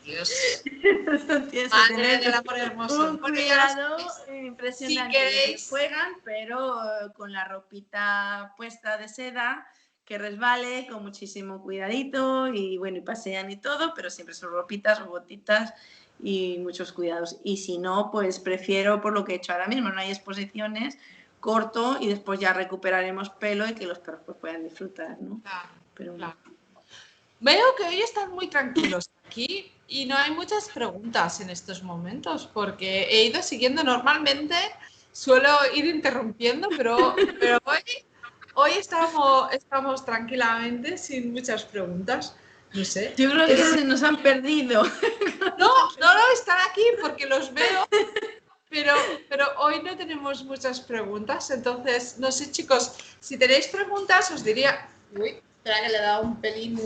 Dios, Tienes que madre tener del amor hermoso. un Bueno, ya lo cuidado sabéis. Si impresionante. Y ellos queréis, juegan, pero con la ropita puesta de seda, que resbale, con muchísimo cuidadito, y bueno, y pasean y todo, pero siempre son ropitas o botitas y muchos cuidados. Y si no, pues prefiero, por lo que he hecho ahora mismo, no hay exposiciones, corto y después ya recuperaremos pelo y que los perros pues, puedan disfrutar, ¿no? claro, Pero bueno. claro. Veo que hoy están muy tranquilos aquí y no hay muchas preguntas en estos momentos porque he ido siguiendo normalmente, suelo ir interrumpiendo, pero hoy estamos tranquilamente sin muchas preguntas. No sé. Yo creo que se nos han perdido. No, no, están aquí porque los veo, pero hoy no tenemos muchas preguntas. Entonces, no sé, chicos, si tenéis preguntas, os diría. Uy, espera que le he dado un pelín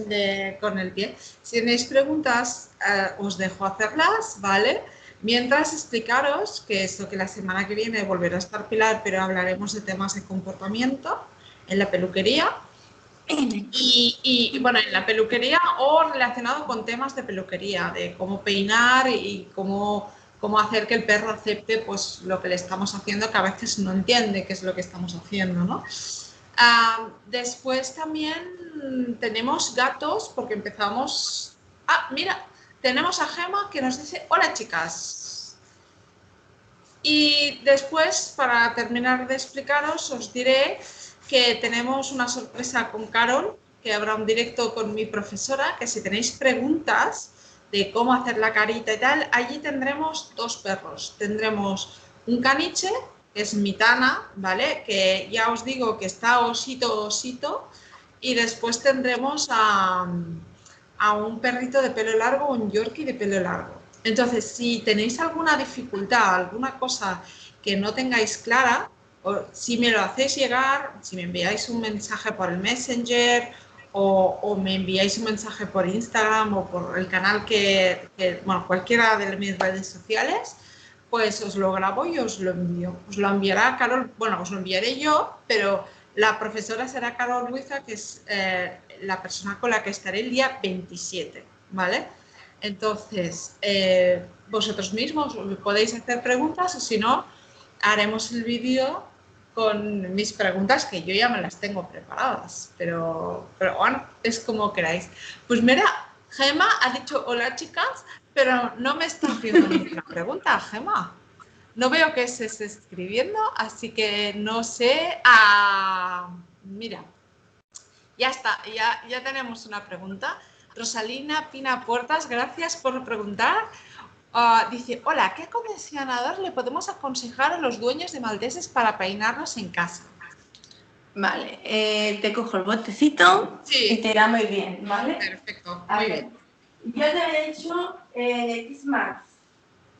con el pie. Si tenéis preguntas, os dejo hacerlas, ¿vale? Mientras explicaros que esto que la semana que viene volverá a estar Pilar, pero hablaremos de temas de comportamiento en la peluquería. Bueno, en la peluquería o relacionado con temas de peluquería, de cómo peinar y cómo hacer que el perro acepte pues, lo que le estamos haciendo, que a veces no entiende qué es lo que estamos haciendo, ¿no? Después también tenemos gatos, porque empezamos... Ah, mira, tenemos a Gema que nos dice, hola chicas. Y después, para terminar de explicaros, os diré que tenemos una sorpresa con Carol, que habrá un directo con mi profesora, que si tenéis preguntas de cómo hacer la carita y tal, allí tendremos dos perros. Tendremos un caniche, que es Mitana, ¿vale? Que ya os digo que está osito, y después tendremos a un perrito de pelo largo, un Yorkie de pelo largo. Entonces, si tenéis alguna dificultad, alguna cosa que no tengáis clara, o si me lo hacéis llegar, si me enviáis un mensaje por el Messenger o me enviáis un mensaje por Instagram o por el canal bueno, cualquiera de mis redes sociales, pues os lo grabo y os lo envío. Os lo enviará Carol, bueno, os lo enviaré yo, pero la profesora será Carol Luiza, que es la persona con la que estaré el día 27, ¿vale? Entonces, vosotros mismos podéis hacer preguntas o si no, haremos el vídeo con mis preguntas que yo ya me las tengo preparadas, pero bueno, es como queráis. Pues mira, Gema ha dicho hola chicas, pero no me está haciendo ninguna pregunta, Gema. No veo que se esté escribiendo, así que no sé. Mira, ya está, ya tenemos una pregunta. Rosalina Pina Puertas, gracias por preguntar. Dice, hola, ¿qué acondicionador le podemos aconsejar a los dueños de malteses para peinarnos en casa? Vale, te cojo el botecito y Sí, te irá muy bien, ¿vale? perfecto, A muy ver, bien. yo te he hecho X-Max,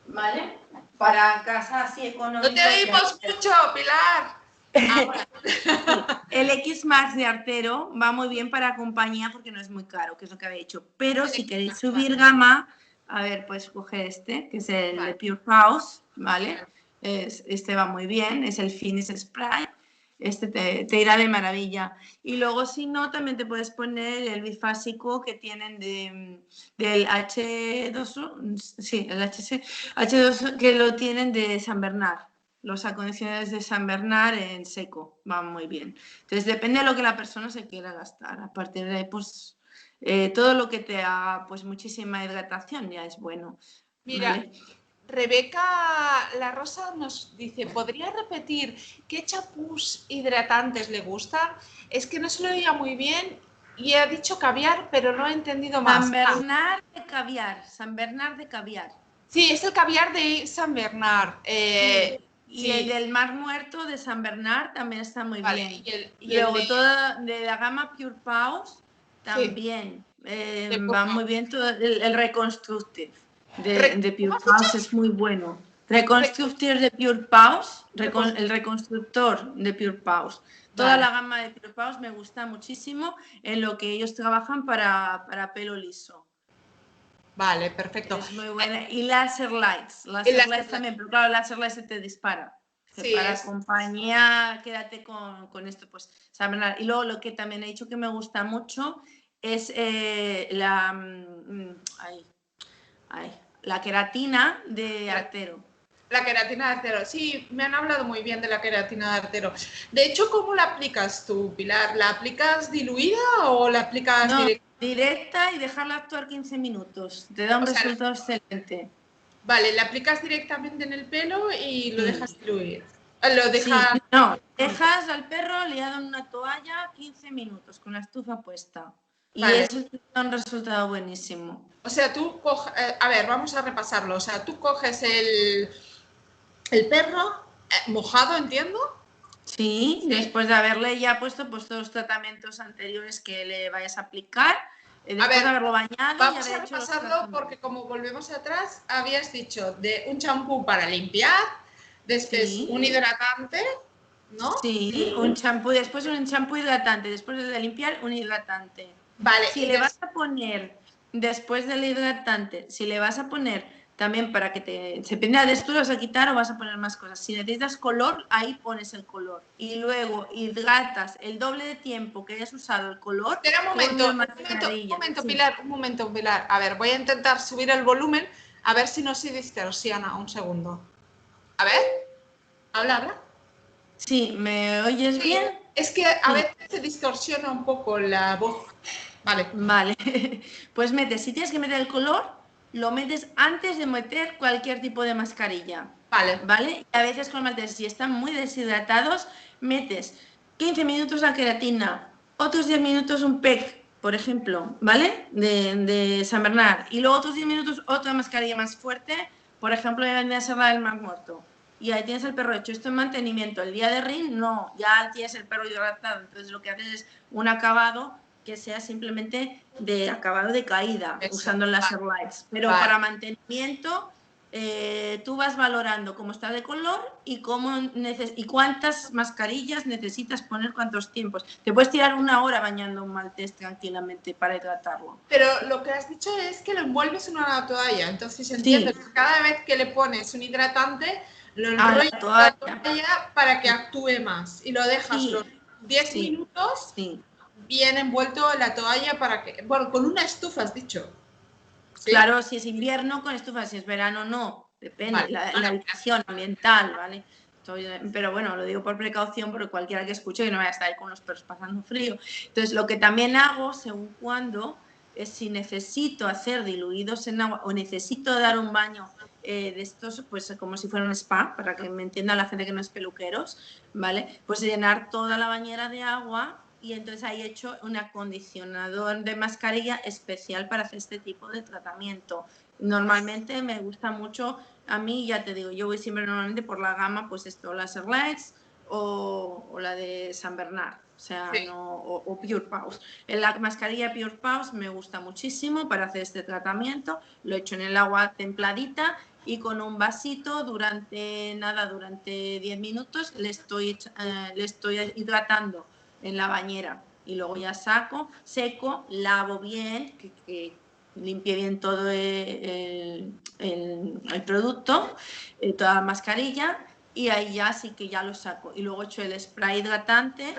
¿vale? Para casa así No te económicos de oímos Artero. mucho, Pilar. Ahora. Sí, el X-Max de Artero va muy bien para compañía porque no es muy caro, que es lo que había hecho. Pero si queréis subir Vale, gama, a ver, pues coger este, que es el de vale, Pure House, ¿vale? vale. Este va muy bien, es el Finish Spray. Este te irá de maravilla. Y luego, si no, también te puedes poner el bifásico que tienen del H2O, sí, el H2O, que lo tienen de San Bernard. Los acondicionadores de San Bernard en seco van muy bien. Entonces, depende de lo que la persona se quiera gastar. A partir de ahí, pues, todo lo que te haga pues, muchísima hidratación ya es bueno. Mira, ¿Vale? Rebeca La Rosa nos dice, ¿podría repetir qué champús hidratantes le gustan? Es que no se lo oía muy bien y ha dicho caviar, pero no he entendido San más. Bernard de caviar. San Bernard de caviar. Sí, es el caviar de San Bernard. Sí, y el Sí, del Mar Muerto de San Bernard también está muy vale. bien. Y el de... Luego, toda de la gama Pure Pause Sí, también de va Purpose. muy bien. Todo el Reconstructive de ¿Cómo Pure has dicho? Pause es muy bueno. Re- Reconstructive de Pure Pause, recon- el reconstructor de Pure Pause. Toda Vale, la gama de Pure Pause me gusta muchísimo en lo que ellos trabajan para pelo liso. vale, perfecto. Es muy buena. Y Laser Lights. El Laser Lights láser, también, pero claro, Laser Lights se te dispara. Que sí, para es... compañía, quédate con esto, pues, saben. Y luego lo que también he dicho que me gusta mucho es la queratina de Artero. La queratina de artero. Sí, me han hablado muy bien de la queratina de artero. De hecho, ¿cómo la aplicas tú, Pilar? ¿La aplicas diluida o la aplicas No, directa? directa y dejarla actuar 15 minutos. Te da un O sea, resultado excelente. vale, la aplicas directamente en el pelo y lo Sí. dejas diluir. Lo Sí, dejas... no, dejas al perro liado en una toalla 15 minutos con la estufa puesta y Vale. eso te da un resultado buenísimo. O sea, tú coges... a ver, vamos a repasarlo. O sea, tú coges el perro mojado, entiendo. Sí, Sí. después de haberle ya puesto pues, todos los tratamientos anteriores que le vayas a aplicar, A después de ver, haberlo bañado y vamos a haber hecho los repasarlo tratamientos. porque como volvemos atrás, habías dicho de un champú para limpiar, después Sí, un hidratante, ¿no? sí, un champú, después un champú hidratante, después de limpiar un hidratante. Vale, Si y le vas a poner, después del hidratante, si le vas a poner también para que se depende de esto, lo vas a quitar o vas a poner más cosas. Si necesitas color, ahí pones el color. Y luego hidratas el doble de tiempo que hayas usado el color espera que una un mascarilla. momento, Sí, Pilar, un momento, Pilar. A ver, voy a intentar subir el volumen a ver si no se distorsiona. Un segundo. A ver, habla, habla. sí, ¿me oyes Sí, bien? es que a Sí, veces se distorsiona un poco la voz. Vale, vale. Pues si tienes que meter el color, lo metes antes de meter cualquier tipo de mascarilla, vale, ¿vale? Y a veces con malteses, si están muy deshidratados, metes 15 minutos la queratina, otros 10 minutos un PEC, por ejemplo, ¿vale? De San Bernard. Y luego otros 10 minutos otra mascarilla más fuerte, por ejemplo, de Serra del Mar Muerto. Y ahí tienes el perro hecho. Esto en mantenimiento. El día de RIN, no, ya tienes el perro hidratado. Entonces lo que haces es un acabado que sea simplemente de acabado de caída, eso. usando Vale, laser lights. Pero vale. para mantenimiento, tú vas valorando cómo está de color y, y cuántas mascarillas necesitas poner, cuántos tiempos. Te puedes tirar una hora bañando un maltés tranquilamente para hidratarlo. Pero lo que has dicho es que lo envuelves en una toalla. Entonces entiendo Sí, que cada vez que le pones un hidratante, lo a enrollas la en la toalla. toalla para que actúe más. Y lo dejas los Sí, 10 sí, minutos sí. bien envuelto en la toalla para que. Bueno, con una estufa has dicho. ¿Sí? Claro, si es invierno con estufa, si es verano no, depende, Vale. la edición ambiental, ¿vale? Pero bueno, lo digo por precaución porque cualquiera que escuche que no vaya a estar ahí con los perros pasando frío. Entonces, lo que también hago, según cuando, es si necesito hacer diluidos en agua o necesito dar un baño de estos, pues como si fuera un spa, para que me entienda la gente que no es peluqueros, ¿vale? Pues llenar toda la bañera de agua y entonces ahí he hecho un acondicionador de mascarilla especial para hacer este tipo de tratamiento. Normalmente me gusta mucho, a mí ya te digo, yo voy siempre normalmente por la gama, pues esto, Laser Lights o la de San Bernard, o sea, Sí. no, o Pure Pause. La mascarilla Pure Pause me gusta muchísimo para hacer este tratamiento, lo he hecho en el agua templadita y con un vasito durante 10 minutos le estoy hidratando en la bañera y luego ya seco, lavo bien, que limpie bien todo el producto, toda la mascarilla, y ahí ya sí que ya lo saco. Y luego echo el spray hidratante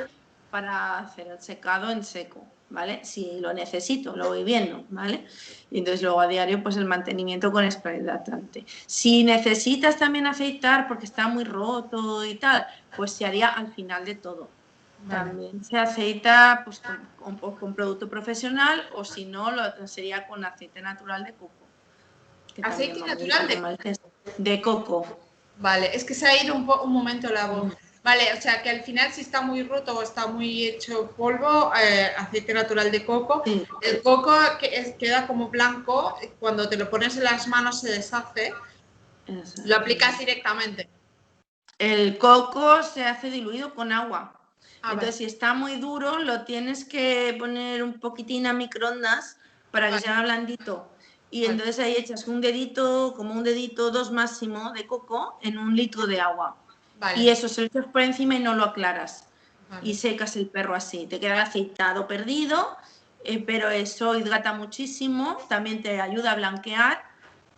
para hacer el secado en seco, ¿vale? Si lo necesito, lo voy viendo, ¿vale? Y entonces luego a diario pues el mantenimiento con spray hidratante. Si necesitas también aceitar porque está muy roto y tal, pues se haría al final de todo. Vale. También se aceita pues, con producto profesional o si no, sería con aceite natural de coco. Que Aceite también va muy natural bien, de coco. Vale, es que se ha ido un momento la voz. Vale, o sea que al final si está muy roto o está muy hecho polvo, aceite natural de coco. Sí. El coco queda como blanco, cuando te lo pones en las manos se deshace. Eso. Lo aplicas directamente. El coco se hace diluido con agua. Ah, vale. Entonces, si está muy duro, lo tienes que poner un poquitín a microondas para que Vale, se haga blandito. Y vale. entonces ahí echas un dedito, como un dedito, dos máximo de coco en 1 litro de agua. Vale, Y eso se lo echas por encima y no lo aclaras. vale. Y secas el perro así. Te queda aceitado perdido, pero eso hidrata muchísimo, también te ayuda a blanquear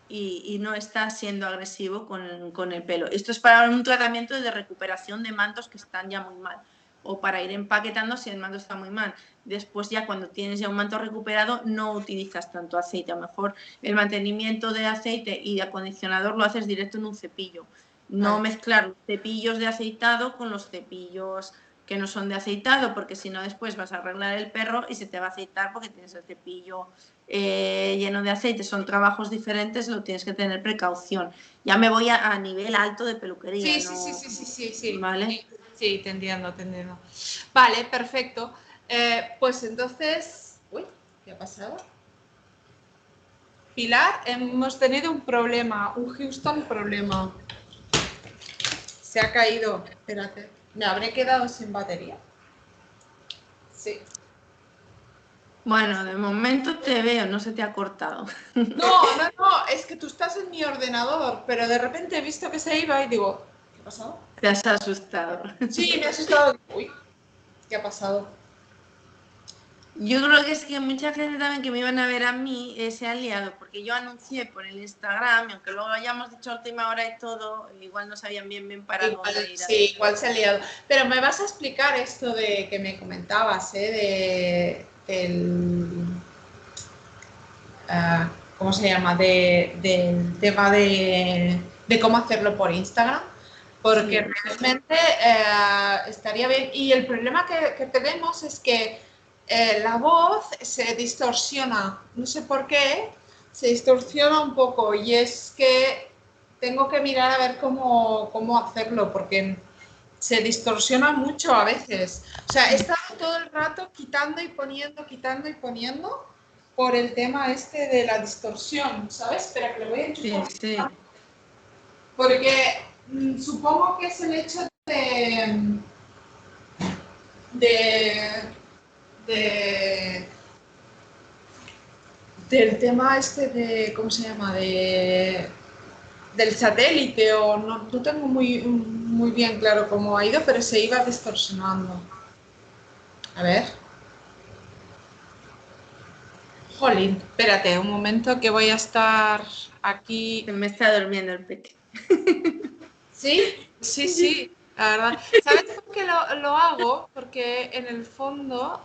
y no está siendo agresivo con el pelo. Esto es para un tratamiento de recuperación de mantos que están ya muy mal o para ir empaquetando si el manto está muy mal. Después ya cuando tienes ya un manto recuperado no utilizas tanto aceite. A lo mejor el mantenimiento de aceite y de acondicionador lo haces directo en un cepillo. No Vale. mezclar los cepillos de aceitado con los cepillos que no son de aceitado, porque si no después vas a arreglar el perro y se te va a aceitar porque tienes el cepillo lleno de aceite. Son trabajos diferentes, lo tienes que tener precaución. Ya me voy a nivel alto de peluquería, Sí, sí, sí, ¿no? sí, sí, sí, sí. ¿Vale? Sí, sí, te entiendo, te entiendo. Vale, perfecto. Pues entonces, uy, ¿qué ha pasado? Pilar, hemos tenido un problema, un Houston problema. Se ha caído. Espérate, me habré quedado sin batería. Sí. Bueno, de momento te veo, no se te ha cortado. No, no, no, es que tú estás en mi ordenador, pero de repente he visto que se iba y digo, ¿qué ha pasado? Te has asustado. Sí, me ha asustado. Uy, ¿qué ha pasado? Yo creo que es que mucha gente también que me iban a ver a mí se ha liado, porque yo anuncié por el Instagram, y aunque luego lo hayamos dicho a última hora y todo, igual no sabían bien para Igual, dónde ir. sí, igual se ha liado. Pero me vas a explicar esto de que me comentabas, ¿cómo se llama? Del tema de cómo hacerlo por Instagram, porque Sí, realmente estaría bien. Y el problema que tenemos es que la voz se distorsiona, no sé por qué, se distorsiona un poco y es que tengo que mirar a ver cómo hacerlo, porque se distorsiona mucho a veces. O sea, he estado todo el rato quitando y poniendo por el tema este de la distorsión, ¿sabes? Espera, que le voy a enchufar. sí. Porque supongo que es el hecho de, de del tema este de, ¿cómo se llama? Del satélite, o no tengo muy bien claro cómo ha ido, pero se iba distorsionando. A ver. Jolín, espérate un momento que voy a estar aquí. Se me está durmiendo el peque. ¿Sí? Sí, sí, la verdad. ¿Sabes por qué lo hago? Porque en el fondo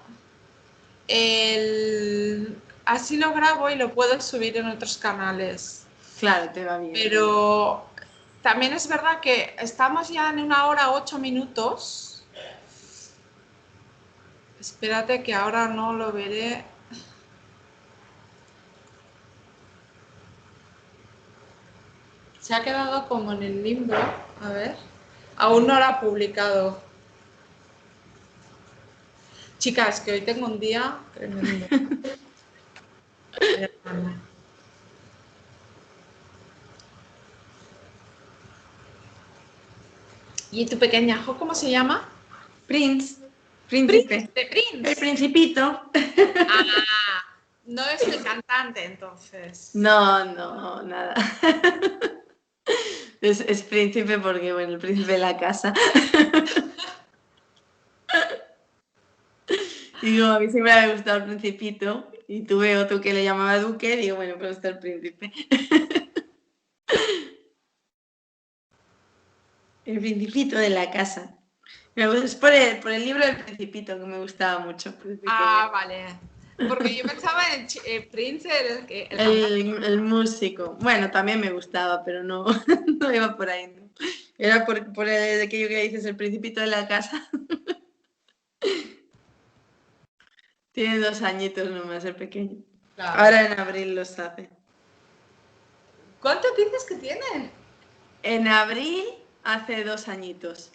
así lo grabo y lo puedo subir en otros canales. Claro, te va bien. Pero también es verdad que estamos ya en 1 hora 8 minutos. Espérate que ahora no lo veré. Se ha quedado como en el limbo. A ver. Aún no lo ha publicado. Chicas, que hoy tengo un día tremendo. ¿Y tu pequeña Jo cómo se llama? Prince, príncipe. El Prince. principito. Ah, no es el cantante entonces. No, no, nada. Es príncipe porque, bueno, el príncipe de la casa. Y digo, a mí siempre me ha gustado el principito. Y tuve otro que le llamaba Duque. Digo, bueno, pero está el príncipe. El principito de la casa. Es por el libro del Principito que me gustaba mucho. Ah, vale. Porque yo pensaba en Prince, el cantante. El músico. Bueno, también me gustaba, pero no, no iba por ahí. ¿No? Era por aquello que dices, el Principito de la casa. Tiene 2 añitos nomás, el pequeño. Claro. Ahora en abril los hace. ¿Cuántos dices que tiene? En abril hace 2 añitos.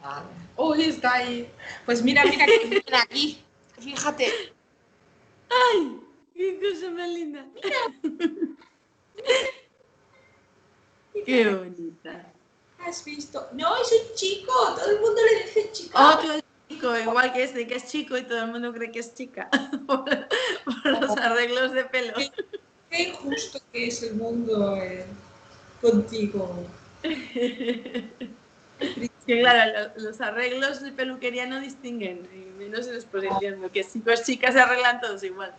Vale. Uy, está ahí. Pues mira que viene aquí. Fíjate. ¡Ay! ¡Qué cosa más linda! ¡Qué bonita! ¿Has visto? No, es un chico. Todo el mundo le dice chico. Otro chico, igual que este, que es chico y todo el mundo cree que es chica. por los arreglos de pelo. Qué injusto que es el mundo contigo. Que claro, los arreglos de peluquería no distinguen, y menos en exposición, porque chicos, chicas se arreglan todos igual.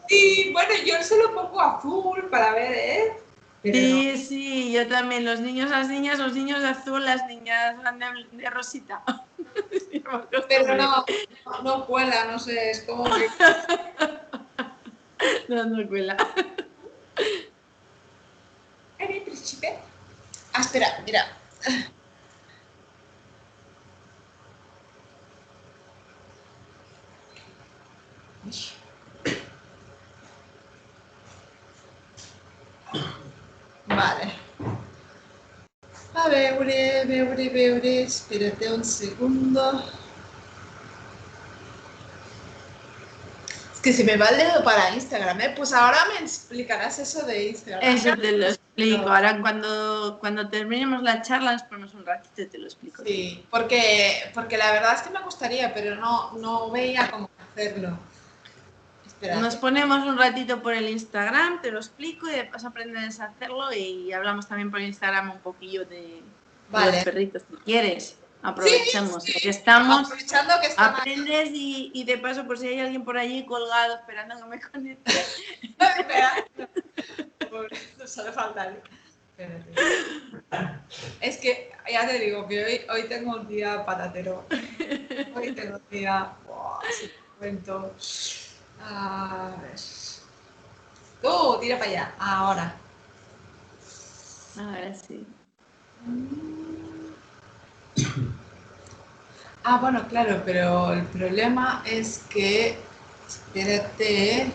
Sí, bueno, yo solo pongo azul para ver, ¿eh? Pero Sí, no. sí, yo también. Los niños, las niñas, los niños de azul, las niñas van de rosita. Pero no cuela, no sé, es como que... No cuela. ¿Eres príncipe? Ah, espera, mira. Vale. A veure, espérate un segundo. Es que se me va el dedo para Instagram, ¿eh? Pues ahora me explicarás eso de Instagram. Eso te lo explico. Ahora cuando terminemos la charla nos ponemos un ratito y te lo explico. Sí, porque la verdad es que me gustaría, pero no veía cómo hacerlo. Espérate. Nos ponemos un ratito por el Instagram, te lo explico y después aprendes a hacerlo y hablamos también por Instagram un poquillo de los perritos si quieres. Aprovechemos, sí. ya que estamos, aprovechando que están aprendes y de paso por si hay alguien por allí colgado esperando que me conecte. Espera. No sale falta. Es que ya te digo que hoy tengo un día patatero. Hoy tengo un día. Si te cuento. A ver. Tú, tira para allá. Ahora. Ahora sí. Ah, bueno, claro, pero el problema es que. Espérate.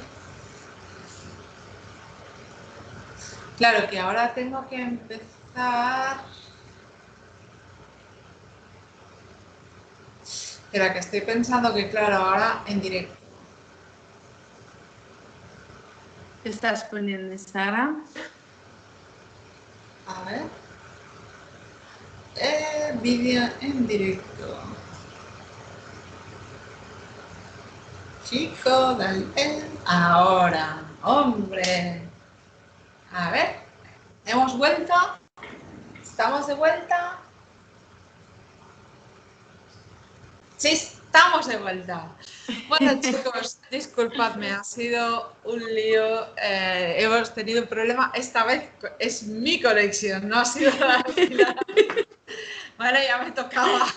Claro que ahora tengo que empezar. Espera, que estoy pensando que, claro, ahora en directo. ¿Qué estás poniendo en Instagram? A ver. Vídeo en directo. Chico, dale. Ahora. Hombre. A ver. Hemos vuelto. ¿Estamos de vuelta? Sí, estamos de vuelta. Bueno, chicos, disculpadme, ha sido un lío. Hemos tenido un problema. Esta vez es mi conexión, no ha sido la final. Vale, ya me tocaba.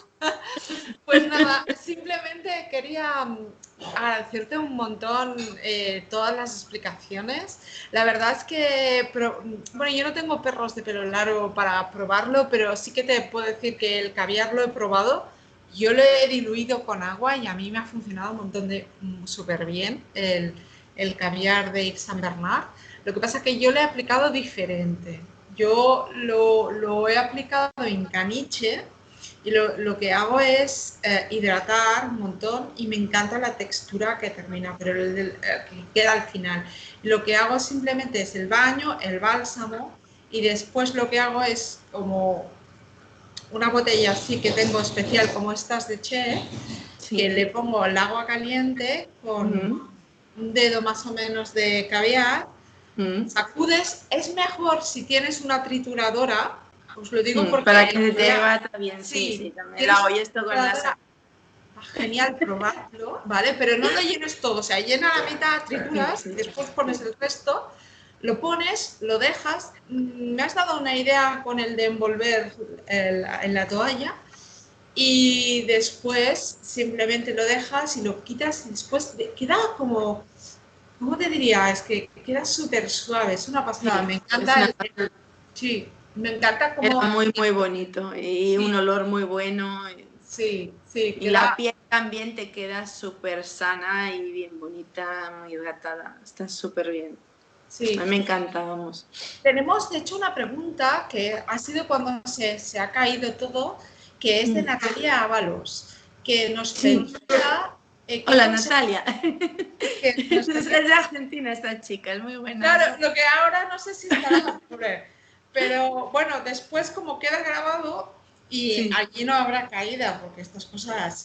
Pues nada, simplemente quería agradecerte un montón todas las explicaciones. La verdad es que, bueno, yo no tengo perros de pelo largo para probarlo, pero sí que te puedo decir que el caviar lo he probado. Yo lo he diluido con agua y a mí me ha funcionado un montón de súper bien el caviar de Yves Saint Bernard. Lo que pasa es que yo lo he aplicado diferente. Yo lo he aplicado en caniche y lo que hago es hidratar un montón y me encanta la textura que termina, pero que queda al final. Lo que hago simplemente es el baño, el bálsamo y después lo que hago es como una botella así que tengo especial como estas de Che, que le pongo el agua caliente con un dedo más o menos de caviar, sacudes, es mejor si tienes una trituradora, os lo digo porque... Para que te bata bien, sí, también lo hago yo esto con la sal. Genial probarlo, ¿vale? Pero no lo llenes todo, o sea, llena la mitad, trituras, después pones el resto, lo pones, lo dejas. Me has dado una idea con el de envolver en la toalla y después simplemente lo dejas y lo quitas y después queda como, ¿cómo te diría? Es que queda súper suave, es una pasada, me encanta sí, me encanta como... Era muy, muy bonito y un olor muy bueno. Sí, sí. Y la piel también te queda súper sana y bien bonita, muy hidratada. Está súper bien. Sí. A mí me encanta, vamos. Tenemos, de hecho, una pregunta que ha sido cuando se ha caído todo, que es de Natalia Ábalos, que nos pregunta... Hola, Natalia. Es de Argentina esta chica, es muy buena. Claro, lo que ahora no sé si estará pobre, pero bueno, después como queda grabado y allí no habrá caída, porque estas cosas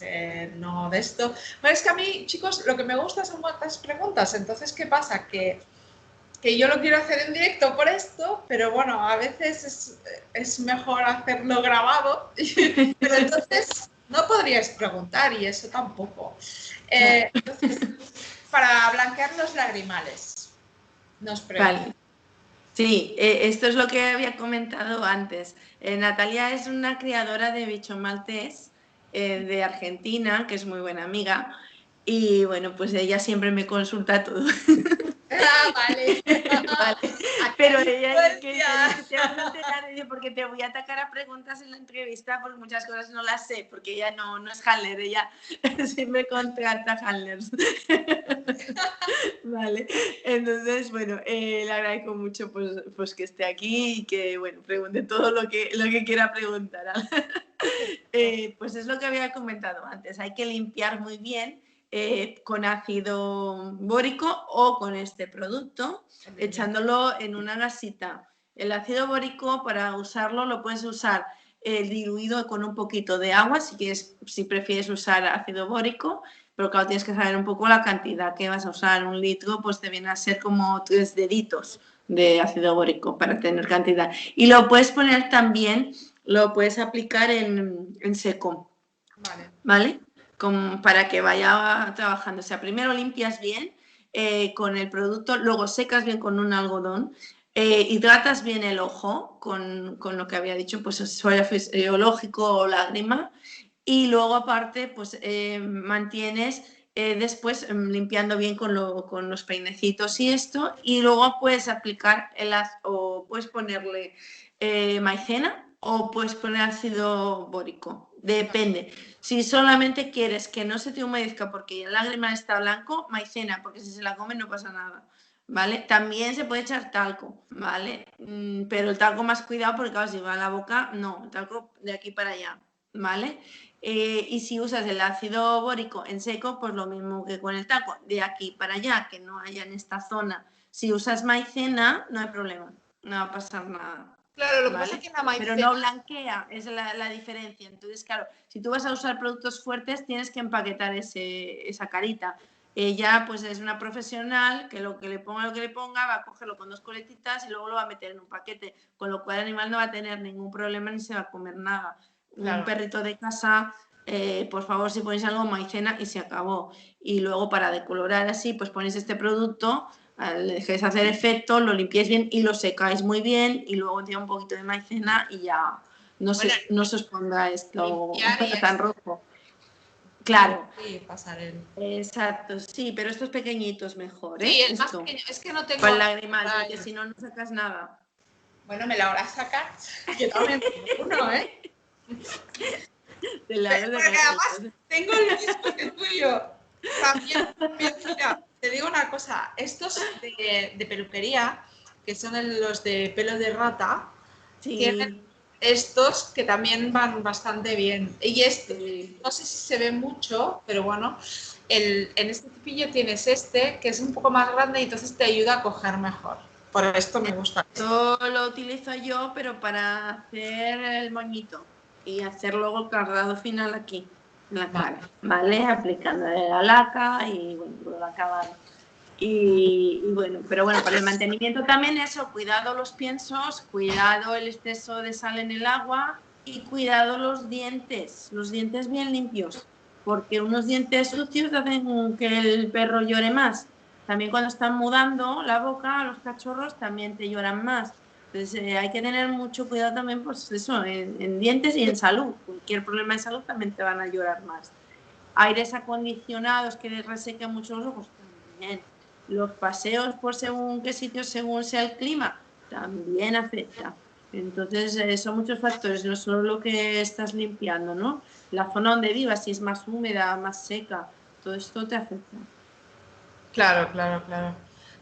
no de esto. Pero es que a mí, chicos, lo que me gusta son muchas preguntas, entonces, ¿qué pasa? Que yo lo quiero hacer en directo por esto, pero bueno, a veces es mejor hacerlo grabado, pero entonces no podríais preguntar y eso tampoco. Entonces, para blanquear los lagrimales, nos preguntan. Vale. Sí, esto es lo que había comentado antes. Natalia es una criadora de bichon maltés de Argentina, que es muy buena amiga, y bueno, pues ella siempre me consulta todo. Ah, vale. Vale. Pero ella es que te vas a enterar porque te voy a atacar a preguntas en la entrevista porque muchas cosas no las sé, porque ella no es handler, ella siempre contrata handlers. Vale, entonces, bueno, le agradezco mucho pues que esté aquí y que, bueno, pregunte todo lo que quiera preguntar. Pues es lo que había comentado antes, hay que limpiar muy bien con ácido bórico o con este producto, echándolo en una gasita. El ácido bórico, para usarlo, lo puedes usar diluido con un poquito de agua, si prefieres usar ácido bórico, pero claro, tienes que saber un poco la cantidad que vas a usar. 1 litro, pues te viene a ser como 3 deditos de ácido bórico para tener cantidad. Y lo puedes poner también, lo puedes aplicar en seco, ¿vale? Para que vaya trabajando. O sea, primero limpias bien con el producto, luego secas bien con un algodón, hidratas bien el ojo con lo que había dicho, pues suero fisiológico o lágrima, y luego aparte pues mantienes después limpiando bien con los peinecitos y esto, y luego puedes aplicar o puedes ponerle maicena o puedes poner ácido bórico, depende. Si solamente quieres que no se te humedezca porque el lágrima está blanco, maicena, porque si se la come no pasa nada, ¿vale? También se puede echar talco, ¿vale? Pero el talco más cuidado porque claro, si va a la boca, no, el talco de aquí para allá, ¿vale? Y si usas el ácido bórico en seco, pues lo mismo que con el talco, de aquí para allá, que no haya en esta zona. Si usas maicena, no hay problema, no va a pasar nada. Claro, lo que pasa es que la maicena... Pero no blanquea, es la diferencia. Entonces, claro, si tú vas a usar productos fuertes, tienes que empaquetar esa carita. Ella, pues, es una profesional que lo que le ponga, va a cogerlo con 2 coletitas y luego lo va a meter en un paquete, con lo cual el animal no va a tener ningún problema ni se va a comer nada. Claro. Un perrito de casa, por favor, si ponéis algo, maicena y se acabó. Y luego, para decolorar así, pues ponéis este producto, le dejéis hacer efecto, lo limpiéis bien y lo secáis muy bien y luego tiene un poquito de maicena y ya no se os ponga esto tan rojo. Claro. Sí, pasar el... Exacto, sí, pero estos pequeñitos mejor, ¿eh? Sí, el más pequeño. Es que no tengo... Con lagrimal, porque si no, no sacas nada. Bueno, me la harás sacar. Yo también tengo uno, ¿eh? Porque además tengo el mismo que tuyo. También, mira, te digo una cosa, estos de peluquería, que son los de pelo de rata, tienen estos que también van bastante bien. Y no sé si se ve mucho, pero bueno, en este cepillo tienes este, que es un poco más grande y entonces te ayuda a coger mejor. Por esto me gusta. Esto lo utilizo yo, pero para hacer el moñito y hacer luego el cardado final aquí, en la cara, ¿vale? Aplicándole la laca y, bueno, todo el acabado. Y bueno, pero bueno, para el mantenimiento también eso, cuidado los piensos, cuidado el exceso de sal en el agua y cuidado los dientes bien limpios, porque unos dientes sucios hacen que el perro llore más. También cuando están mudando la boca, los cachorros también te lloran más. Entonces hay que tener mucho cuidado también, pues eso, en dientes y en salud. Cualquier problema de salud también te van a llorar más. Aires acondicionados que les resequen mucho los ojos también. Los paseos por según qué sitios, según sea el clima, también afecta. Entonces, son muchos factores, no solo lo que estás limpiando, ¿no? La zona donde vivas, si es más húmeda, más seca, todo esto te afecta. Claro, claro, claro.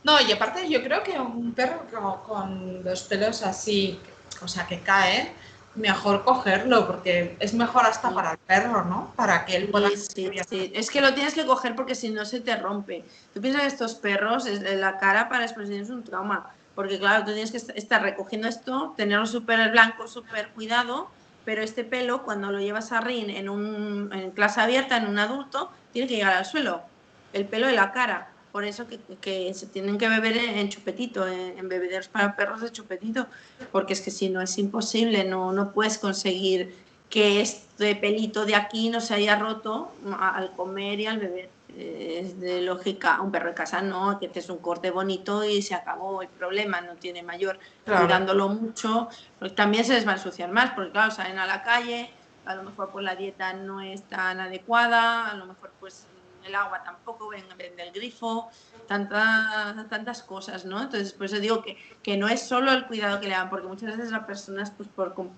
No, y aparte yo creo que un perro con los pelos así, o sea, que caen, mejor cogerlo, porque es mejor hasta Sí. para el perro, ¿no? Para que él pueda... Sí. Es que lo tienes que coger porque si no se te rompe. Tú piensas que estos perros, la cara para expresión es un trauma, porque claro, tú tienes que estar recogiendo esto, tenerlo súper blanco, súper cuidado, pero este pelo, cuando lo llevas a rin en clase abierta, en un adulto, tiene que llegar al suelo, el pelo de la cara. Por eso que se tienen que beber en chupetito, en bebederos para perros de chupetito, porque es que si no es imposible, no puedes conseguir que este pelito de aquí no se haya roto al comer y al beber. Es de lógica, un perro de casa no, que es un corte bonito y se acabó el problema, no tiene mayor, Claro. cuidándolo mucho, porque también se les va a ensuciar más, porque claro, salen a la calle, a lo mejor pues la dieta no es tan adecuada, a lo mejor pues el agua tampoco ven del grifo, tantas cosas, ¿no? Entonces, por eso digo que no es solo el cuidado que le dan, porque muchas veces las personas, pues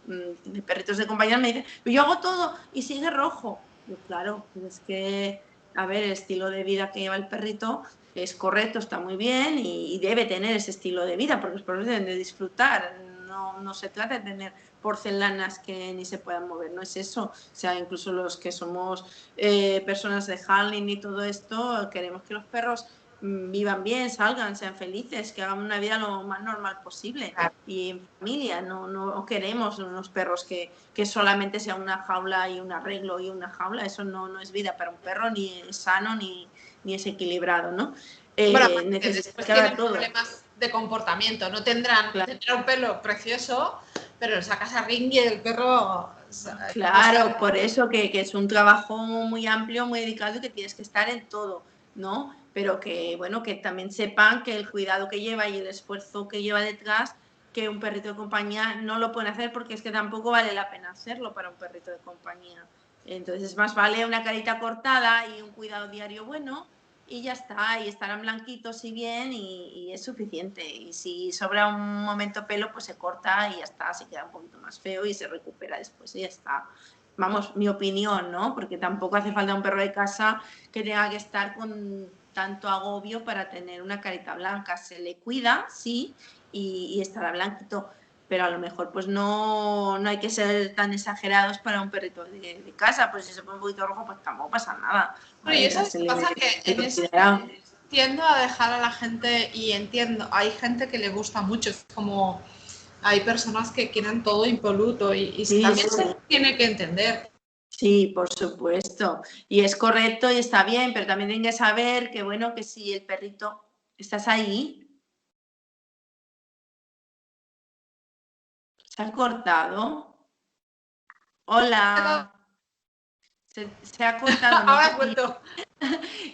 de perritos de compañía me dicen, yo hago todo y sigue rojo. Yo, claro, pues es que, a ver, el estilo de vida que lleva el perrito es correcto, está muy bien y debe tener ese estilo de vida, porque los perros deben de disfrutar. No se trata de tener porcelanas que ni se puedan mover, no es eso. O sea, incluso los que somos personas de handling y todo esto, queremos que los perros vivan bien, salgan, sean felices, que hagan una vida lo más normal posible y en familia. No queremos unos perros que solamente sea una jaula y un arreglo y una jaula. Eso no es vida para un perro, ni es sano ni es equilibrado, ¿no? Bueno, Necesitas después que haga tienen todo. problemas de comportamiento, no tendrán un pelo precioso, pero sacas a ring y el perro... Claro, por eso que es un trabajo muy amplio, muy dedicado y que tienes que estar en todo, ¿no? Pero que, bueno, que también sepan que el cuidado que lleva y el esfuerzo que lleva detrás, que un perrito de compañía no lo pueden hacer porque es que tampoco vale la pena hacerlo para un perrito de compañía. Entonces, más vale una carita cortada y un cuidado diario bueno y ya está, y estarán blanquitos y bien y es suficiente. Y si sobra un momento pelo, pues se corta y ya está, se queda un poquito más feo y se recupera después y ya está. Vamos, mi opinión, ¿no? Porque tampoco hace falta un perro de casa que tenga que estar con tanto agobio para tener una carita blanca. Se le cuida, sí, y estará blanquito, pero a lo mejor pues no hay que ser tan exagerados para un perrito de casa, pues si se pone un poquito rojo pues tampoco pasa nada. Bueno, y eso es que pasa que en eso tiendo a dejar a la gente, y entiendo, hay gente que le gusta mucho, es como hay personas que quieren todo impoluto y sí, también sí. se tiene que entender. Sí, por supuesto. Y es correcto y está bien, pero también tienen que saber que, bueno, que si el perrito, ¿estás ahí? ¿Se ha cortado? Hola. Se ha cortado. No Ahora sé vuelto.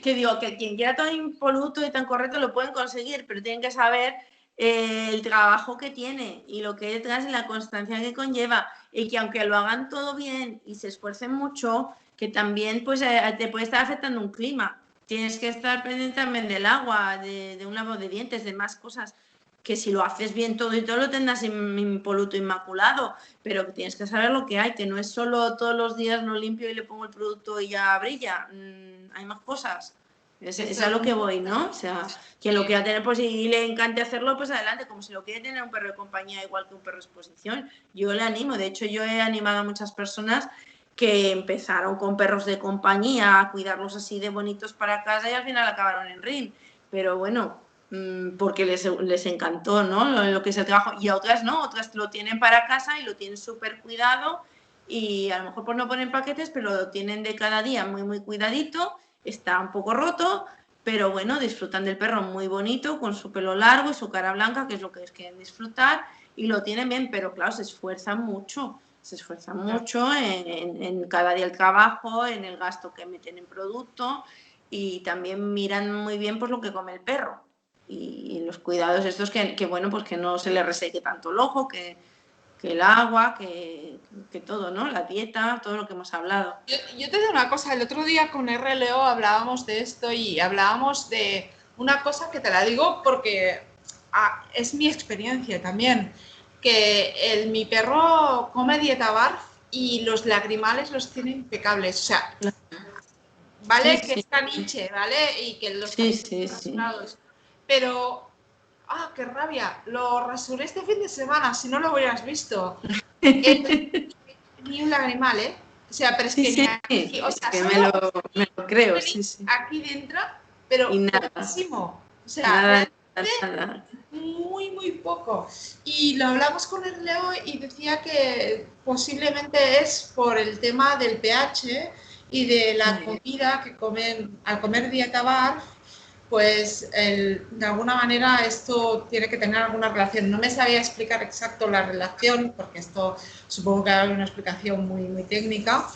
que digo, que quien quiera tan impoluto y tan correcto lo pueden conseguir, pero tienen que saber el trabajo que tiene y lo que hay detrás y la constancia que conlleva, y que aunque lo hagan todo bien y se esfuercen mucho, que también pues te puede estar afectando un clima. Tienes que estar pendiente también del agua, de un lavado de dientes, de más cosas, que si lo haces bien todo y todo lo tendrás impoluto, inmaculado, pero que tienes que saber lo que hay, que no es solo todos los días lo limpio y le pongo el producto y ya brilla. Hay más cosas. Es a lo que voy, ¿no? O sea, quien lo quiera tener, pues si le encante hacerlo, pues adelante, como si lo quiere tener un perro de compañía igual que un perro de exposición. Yo le animo, de hecho yo he animado a muchas personas que empezaron con perros de compañía a cuidarlos así de bonitos para casa y al final acabaron en ring. Pero bueno, porque les encantó, ¿no? Lo que es el trabajo, y a otras no, otras lo tienen para casa y lo tienen súper cuidado y a lo mejor pues no ponen paquetes, pero lo tienen de cada día muy, muy cuidadito, está un poco roto, pero bueno, disfrutan del perro muy bonito, con su pelo largo y su cara blanca, que es lo que ellos quieren disfrutar, y lo tienen bien, pero claro, se esfuerzan mucho en cada día el trabajo, en el gasto que meten en producto y también miran muy bien pues lo que come el perro y los cuidados estos que bueno, pues que no se le reseque tanto el ojo, que el agua, que todo, ¿no? La dieta, todo lo que hemos hablado. Yo te digo una cosa, el otro día con RLO hablábamos de esto y hablábamos de una cosa que te la digo porque es mi experiencia también, que mi perro come dieta BARF y los lagrimales los tiene impecables, o sea, vale Sí, que sí. es caniche, ¿vale? Y que los sí. pero qué rabia, lo rasuré este fin de semana, si no lo hubieras visto. Ni un lagrimal, ¿eh? O sea, pero es que Sí, ni aquí, o sea, que solo me lo creo, sí. aquí dentro, pero Y nada, poquísimo. O sea, nada. realmente muy, muy poco. Y lo hablamos con el Leo y decía que posiblemente es por el tema del pH y de la comida que comen, al comer dieta BARF, pues de alguna manera esto tiene que tener alguna relación. No me sabía explicar exacto la relación, porque esto supongo que hay una explicación muy, muy técnica.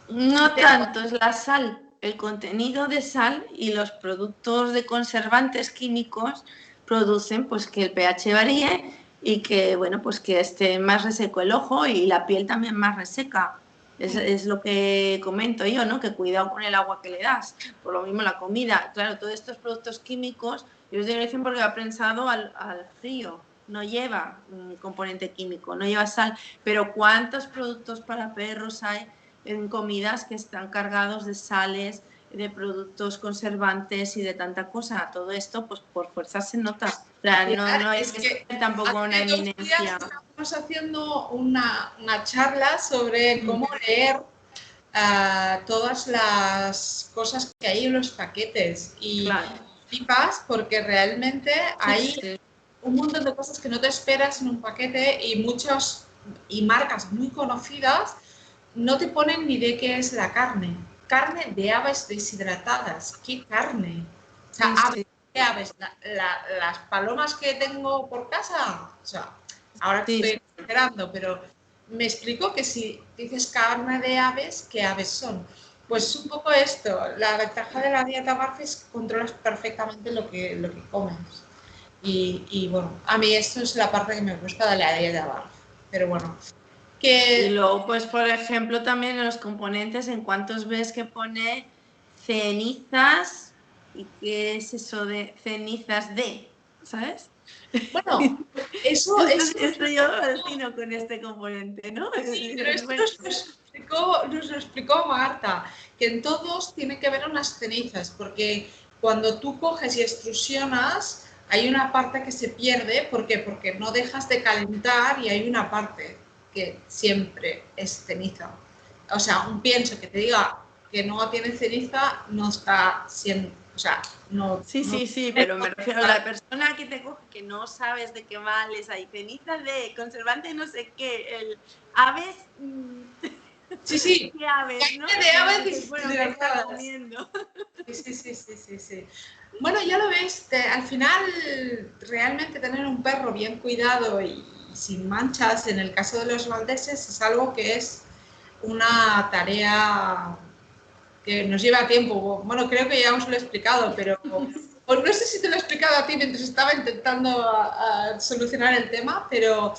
No tanto, es la sal, el contenido de sal y los productos de conservantes químicos producen pues que el pH varíe y que bueno, pues que esté más reseco el ojo y la piel también más reseca. Es lo que comento yo, ¿no? Que cuidado con el agua que le das. Por lo mismo la comida, claro, todos estos productos químicos, yo os digo dicen porque va prensado al frío, no lleva componente químico, no lleva sal, pero ¿cuántos productos para perros hay en comidas que están cargados de sales, de productos conservantes y de tanta cosa? Todo esto, pues por fuerza se nota. O sea, no es que tampoco una eminencia. Estamos haciendo una charla sobre cómo leer todas las cosas que hay en los paquetes y flipas porque realmente hay un montón de cosas que no te esperas en un paquete y marcas muy conocidas no te ponen ni de qué es la carne. Carne de aves deshidratadas. ¿Qué carne? O sea, aves, ¿qué aves? Las palomas que tengo por casa. O sea, ahora que estoy exagerando, pero me explico que si dices carne de aves, ¿qué aves son? Pues un poco esto. La ventaja de la dieta BARF es que controlas perfectamente lo que comes. Y bueno, a mí esto es la parte que me gusta de la dieta BARF. Pero bueno, y luego, pues, por ejemplo, también en los componentes, en cuántos ves que pone cenizas, ¿y qué es eso de cenizas de? ¿Sabes? Bueno, eso yo alucino con este componente, ¿no? Sí, pero esto nos lo explicó Marta, que en todos tiene que haber unas cenizas, porque cuando tú coges y extrusionas, hay una parte que se pierde, ¿por qué? Porque no dejas de calentar y hay una parte que siempre es ceniza. O sea, un pienso que te diga que no tiene ceniza no está siendo, o sea, no... Sí, pero me refiero a la persona que te coge que no sabes de qué males hay ceniza de conservante no sé qué, el aves... Sí. ¿Qué aves, no? De aves bueno, ¿qué está comiendo? Sí. Bueno, ya lo ves, al final realmente tener un perro bien cuidado y sin manchas, en el caso de los malteses, es algo que es una tarea que nos lleva tiempo. Bueno, creo que ya os lo he explicado, pero no sé si te lo he explicado a ti mientras estaba intentando solucionar el tema, pero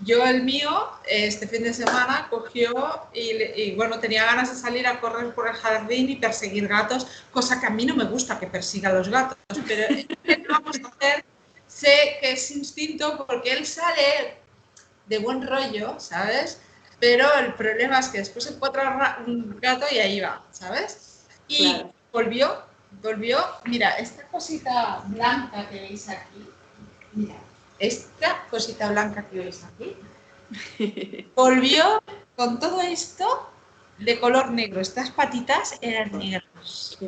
yo el mío, este fin de semana, cogió y bueno, tenía ganas de salir a correr por el jardín y perseguir gatos, cosa que a mí no me gusta que persiga a los gatos, pero ¿qué vamos a hacer? Sé que es instinto porque él sale de buen rollo, ¿sabes? Pero el problema es que después encuentra un gato y ahí va, ¿sabes? Y volvió, mira, esta cosita blanca que veis aquí, mira, esta cosita blanca que veis aquí, volvió con todo esto de color negro. Estas patitas eran negras,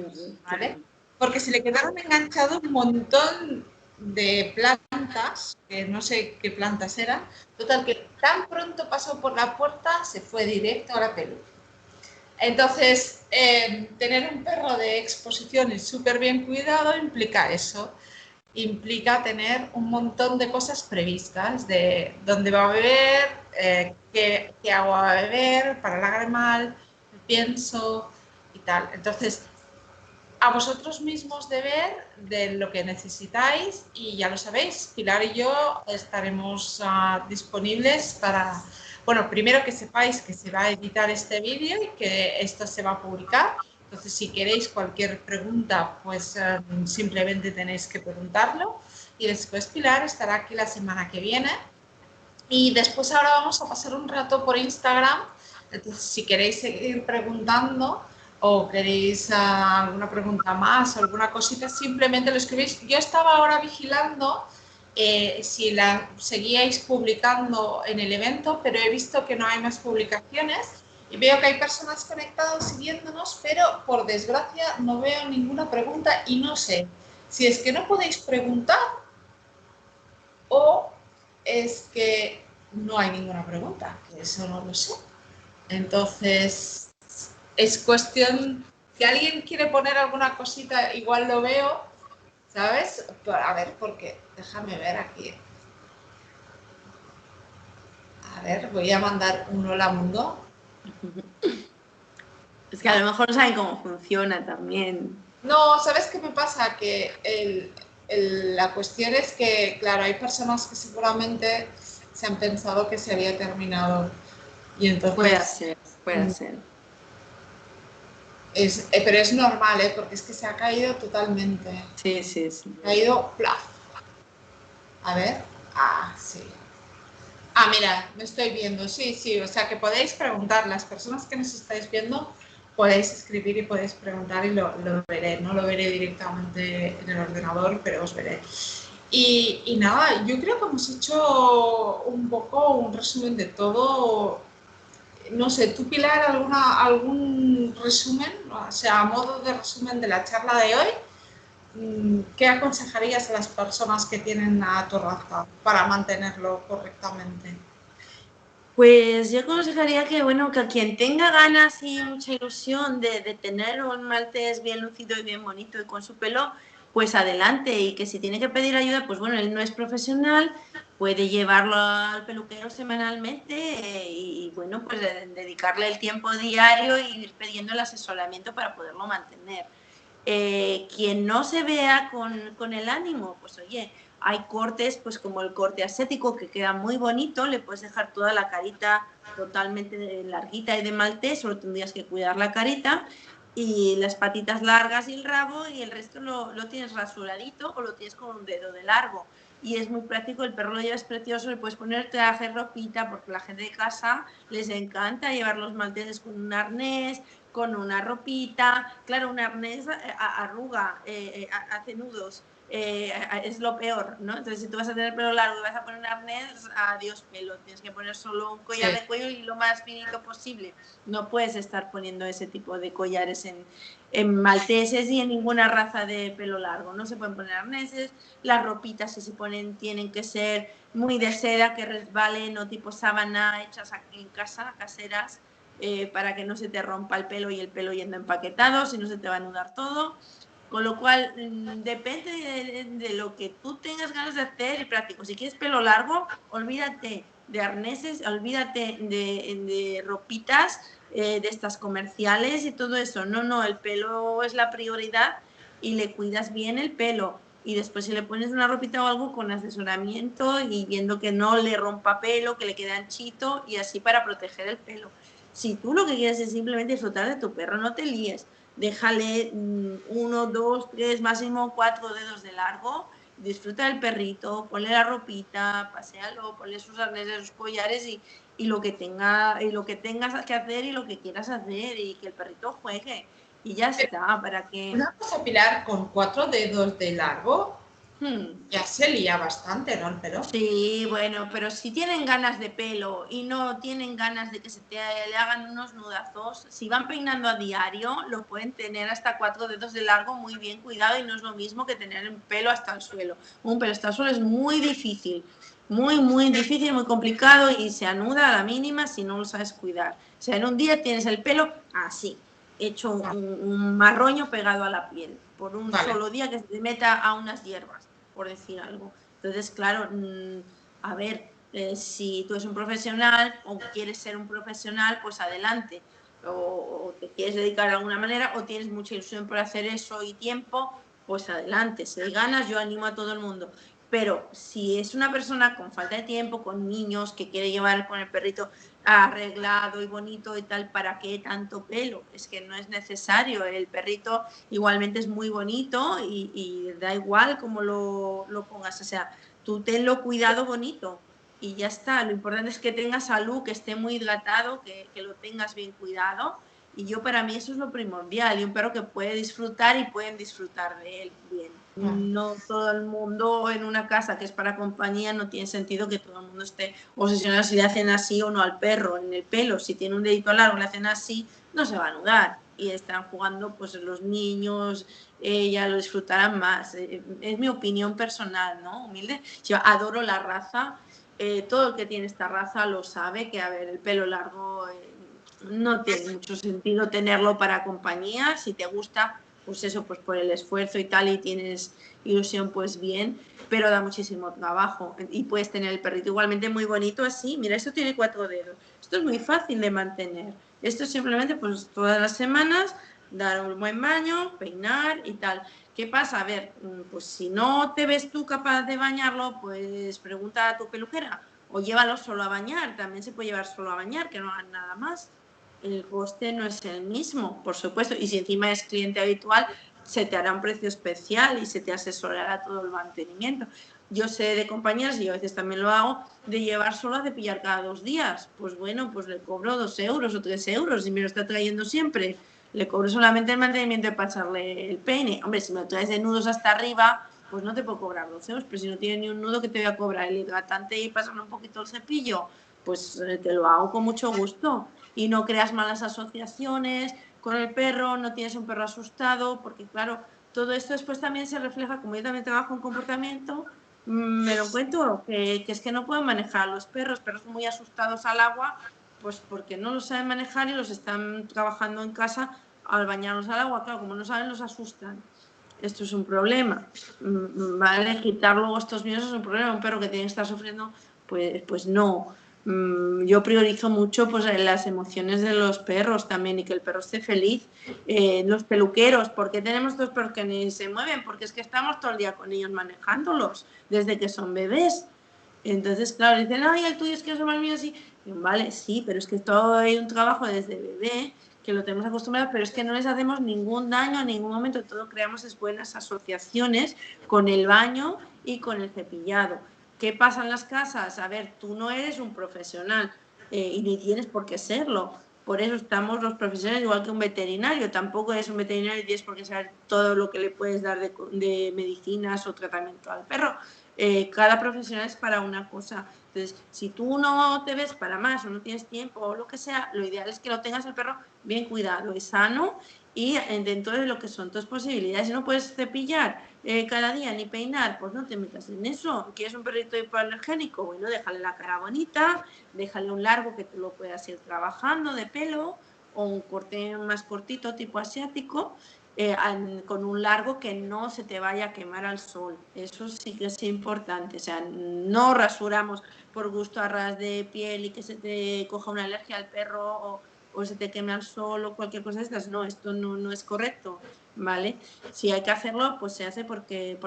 ¿vale? Porque se le quedaron enganchados un montón de plantas, que no sé qué plantas eran. Total, que tan pronto pasó por la puerta, se fue directo a la peluca. Entonces, tener un perro de exposición y súper bien cuidado implica eso. Implica tener un montón de cosas previstas, de dónde va a beber, qué agua va a beber, para el animal, el pienso y tal. Entonces, a vosotros mismos de ver de lo que necesitáis y ya lo sabéis, Pilar y yo estaremos disponibles para, bueno, primero que sepáis que se va a editar este vídeo y que esto se va a publicar. Entonces, si queréis cualquier pregunta, pues simplemente tenéis que preguntarlo. Y después Pilar estará aquí la semana que viene. Y después ahora vamos a pasar un rato por Instagram. Entonces, si queréis seguir preguntando o queréis alguna pregunta más o alguna cosita, simplemente lo escribís. Yo estaba ahora vigilando si la seguíais publicando en el evento, pero he visto que no hay más publicaciones y veo que hay personas conectadas siguiéndonos, pero por desgracia no veo ninguna pregunta y no sé si es que no podéis preguntar o es que no hay ninguna pregunta, que eso no lo sé. Entonces, es cuestión, si alguien quiere poner alguna cosita, igual lo veo, ¿sabes? A ver, porque déjame ver aquí. A ver, voy a mandar un hola mundo. Es que a lo mejor no saben cómo funciona también. No, ¿sabes qué me pasa? Que la cuestión es que, claro, hay personas que seguramente se han pensado que se había terminado y entonces... Puede ser, puede ser. Pero es normal, ¿eh? Porque es que se ha caído totalmente. Sí, sí, sí. Ha caído plaf. A ver. Ah, sí. Ah, mira, me estoy viendo. Sí, sí. O sea que podéis preguntar. Las personas que nos estáis viendo podéis escribir y podéis preguntar y lo veré. No lo veré directamente en el ordenador, pero os veré. Y nada, yo creo que hemos hecho un poco un resumen de todo. No sé, ¿tú, Pilar, algún resumen, o sea, a modo de resumen de la charla de hoy? ¿Qué aconsejarías a las personas que tienen a tu raza para mantenerlo correctamente? Pues yo aconsejaría que, bueno, que a quien tenga ganas y mucha ilusión de tener un maltés bien lucido y bien bonito y con su pelo, pues adelante, y que si tiene que pedir ayuda, pues bueno, él no es profesional, puede llevarlo al peluquero semanalmente y bueno, pues dedicarle el tiempo diario y ir pidiendo el asesoramiento para poderlo mantener. Quien no se vea con el ánimo, pues oye, hay cortes, pues como el corte ascético, que queda muy bonito, le puedes dejar toda la carita totalmente larguita y de maltés, solo tendrías que cuidar la carita y las patitas largas y el rabo, y el resto lo tienes rasuradito o lo tienes con un dedo de largo. Y es muy práctico, el perro lo lleva, es precioso, le puedes poner traje, ropita, porque la gente de casa les encanta llevar los malteses con un arnés, con una ropita. Claro, un arnés arruga, hace nudos, es lo peor, ¿no? Entonces, si tú vas a tener pelo largo y vas a poner un arnés, adiós pelo, tienes que poner solo un collar de cuello y lo más finito posible. No puedes estar poniendo ese tipo de collares en malteses y en ninguna raza de pelo largo. No se pueden poner arneses, las ropitas, si se ponen, tienen que ser muy de seda, que resbalen, o tipo sábana, hechas en casa, caseras, para que no se te rompa el pelo y el pelo yendo empaquetado, si no se te va a anudar todo. Con lo cual, depende de lo que tú tengas ganas de hacer y práctico. Si quieres pelo largo, olvídate de arneses, olvídate de ropitas de estas comerciales y todo eso. No, no, el pelo es la prioridad y le cuidas bien el pelo. Y después si le pones una ropita o algo con asesoramiento y viendo que no le rompa pelo, que le quede anchito y así para proteger el pelo. Si tú lo que quieres es simplemente disfrutar de tu perro, no te líes. Déjale 1, 2, 3, máximo 4 dedos de largo. Disfruta del perrito, ponle la ropita, paséalo, ponle sus arneses, sus collares y lo que tengas que hacer y lo que quieras hacer, y que el perrito juegue. Y ya está, para que... Una cosa, Pilar, con 4 dedos de largo, Ya se lía bastante, ¿no? El pelo. Sí, bueno, pero si tienen ganas de pelo y no tienen ganas de que le hagan unos nudazos, si van peinando a diario, lo pueden tener hasta 4 dedos de largo muy bien cuidado y no es lo mismo que tener un pelo hasta el suelo. Un pelo hasta el suelo es muy difícil, muy difícil, muy complicado y se anuda a la mínima si no lo sabes cuidar. O sea, en un día tienes el pelo así, hecho un marroño pegado a la piel, por un solo día que se te meta a unas hierbas, por decir algo. Entonces, claro, a ver, si tú eres un profesional o quieres ser un profesional, pues adelante. O te quieres dedicar de alguna manera o tienes mucha ilusión por hacer eso y tiempo, pues adelante. Si hay ganas, yo animo a todo el mundo. Pero si es una persona con falta de tiempo, con niños, que quiere llevar con el perrito arreglado y bonito y tal, ¿para qué tanto pelo? Es que no es necesario. El perrito igualmente es muy bonito y da igual cómo lo pongas. O sea, tú tenlo cuidado bonito y ya está. Lo importante es que tenga salud, que esté muy hidratado, que lo tengas bien cuidado. Y yo, para mí, eso es lo primordial. Y un perro que puede disfrutar y pueden disfrutar de él bien. No todo el mundo en una casa que es para compañía, no tiene sentido que todo el mundo esté obsesionado si le hacen así o no al perro en el pelo. Si tiene un dedito largo, le hacen así, no se va a anudar. Y están jugando pues los niños, ya lo disfrutarán más. Es mi opinión personal, ¿no? Humilde. Yo adoro la raza. Todo el que tiene esta raza lo sabe, que a ver, el pelo largo no tiene mucho sentido tenerlo para compañía. Si te gusta, pues eso, pues por el esfuerzo y tal, y tienes ilusión, pues bien, pero da muchísimo trabajo. Y puedes tener el perrito igualmente muy bonito así. Mira, esto tiene 4 dedos. Esto es muy fácil de mantener. Esto simplemente, pues todas las semanas, dar un buen baño, peinar y tal. ¿Qué pasa? A ver, pues si no te ves tú capaz de bañarlo, pues pregunta a tu peluquera o llévalo solo a bañar. También se puede llevar solo a bañar, que no hagan nada más. El coste no es el mismo, por supuesto, y si encima es cliente habitual, se te hará un precio especial y se te asesorará todo el mantenimiento. Yo sé de compañías, y a veces también lo hago, de llevar solo a cepillar cada 2 días. Pues bueno, pues le cobro 2 euros o 3 euros y me lo está trayendo siempre. Le cobro solamente el mantenimiento de pasarle el peine. Hombre, si me lo traes de nudos hasta arriba, pues no te puedo cobrar 12 euros, pero si no tiene ni un nudo, que te voy a cobrar el hidratante y pasarle un poquito el cepillo, pues te lo hago con mucho gusto. Y no creas malas asociaciones con el perro, no tienes un perro asustado, porque claro, todo esto después también se refleja, como yo también trabajo en comportamiento, me lo encuentro, que es que no pueden manejar a los perros muy asustados al agua, pues porque no los saben manejar y los están trabajando en casa al bañarlos al agua, claro, como no saben, los asustan. Esto es un problema, ¿vale? Quitar luego estos miedos es un problema. Un perro que tiene que estar sufriendo, pues no. Yo priorizo mucho pues las emociones de los perros también y que el perro esté feliz. Los peluqueros, ¿por qué tenemos 2 perros que ni se mueven? Porque es que estamos todo el día con ellos manejándolos desde que son bebés. Entonces, claro, dicen, ay, el tuyo es que es más mío así. Vale, sí, pero es que todo hay un trabajo desde bebé que lo tenemos acostumbrado, pero es que no les hacemos ningún daño en ningún momento. Todo creamos es buenas asociaciones con el baño y con el cepillado. ¿Qué pasa en las casas? A ver, tú no eres un profesional y ni tienes por qué serlo. Por eso estamos los profesionales, igual que un veterinario. Tampoco eres un veterinario y tienes por qué saber todo lo que le puedes dar de medicinas o tratamiento al perro. Cada profesional es para una cosa. Entonces, si tú no te ves para más o no tienes tiempo o lo que sea, lo ideal es que lo tengas el perro bien cuidado y sano y dentro de lo que son tus posibilidades. Si no puedes cepillar cada día ni peinar, pues no te metas en eso. ¿Quieres un perrito hipoalergénico? Bueno, déjale la cara bonita, déjale un largo que tú lo puedas ir trabajando de pelo o un corte más cortito tipo asiático. Con un largo que no se te vaya a quemar al sol. Eso sí que es importante. O sea, no rasuramos por gusto a ras de piel y que se te coja una alergia al perro o se te queme al sol o cualquier cosa de estas. No, esto no es correcto, ¿vale? Si hay que hacerlo, pues se hace por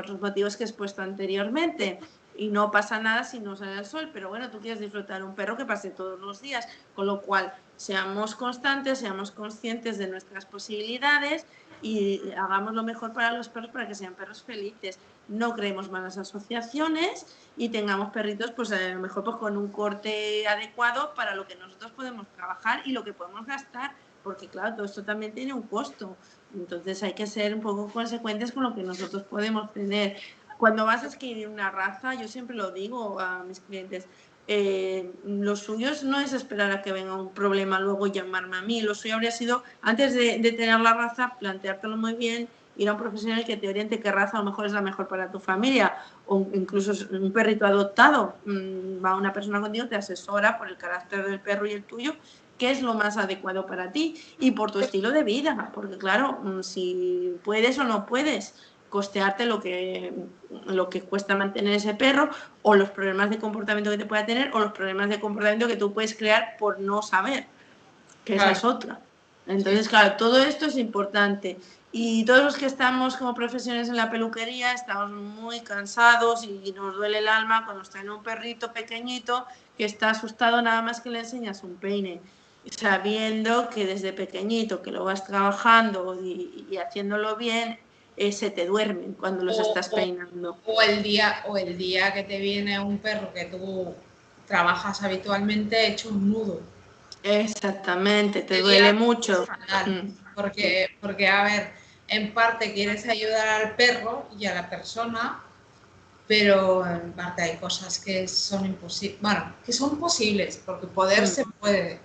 los motivos que he expuesto anteriormente. Y no pasa nada si no sale al sol, pero bueno, tú quieres disfrutar un perro que pase todos los días, con lo cual seamos constantes, seamos conscientes de nuestras posibilidades y hagamos lo mejor para los perros para que sean perros felices. No creemos malas asociaciones y tengamos perritos pues a lo mejor pues con un corte adecuado para lo que nosotros podemos trabajar y lo que podemos gastar, porque claro, todo esto también tiene un costo. Entonces hay que ser un poco consecuentes con lo que nosotros podemos tener. cuando vas a adquirir una raza, yo siempre lo digo a mis clientes, lo suyo no es esperar a que venga un problema luego llamarme a mí. Lo suyo habría sido, antes de tener la raza, planteártelo muy bien, ir a un profesional que te oriente qué raza a lo mejor es la mejor para tu familia, o incluso un perrito adoptado. Va una persona contigo, te asesora por el carácter del perro y el tuyo, qué es lo más adecuado para ti y por tu estilo de vida, porque claro, si puedes o no puedes costearte lo que cuesta mantener ese perro, o los problemas de comportamiento que te pueda tener, o los problemas de comportamiento que tú puedes crear por no saber, que esa es otra. Entonces, claro, todo esto es importante. Y todos los que estamos como profesionales en la peluquería estamos muy cansados y nos duele el alma cuando está en un perrito pequeñito que está asustado nada más que le enseñas un peine, sabiendo que desde pequeñito que lo vas trabajando y haciéndolo bien, se te duermen cuando los estás peinando. O el día que te viene un perro que tú trabajas habitualmente hecho un nudo. Exactamente, te duele mucho. Porque, a ver, en parte quieres ayudar al perro y a la persona, pero en parte hay cosas que son imposibles, bueno, que son posibles, porque poder se puede,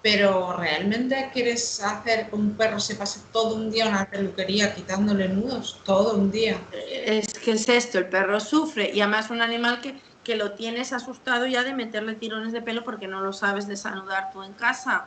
pero ¿realmente quieres hacer que un perro se pase todo un día en una peluquería quitándole nudos? Todo un día. Es que es esto, el perro sufre y además un animal que lo tienes asustado ya de meterle tirones de pelo porque no lo sabes desanudar tú en casa.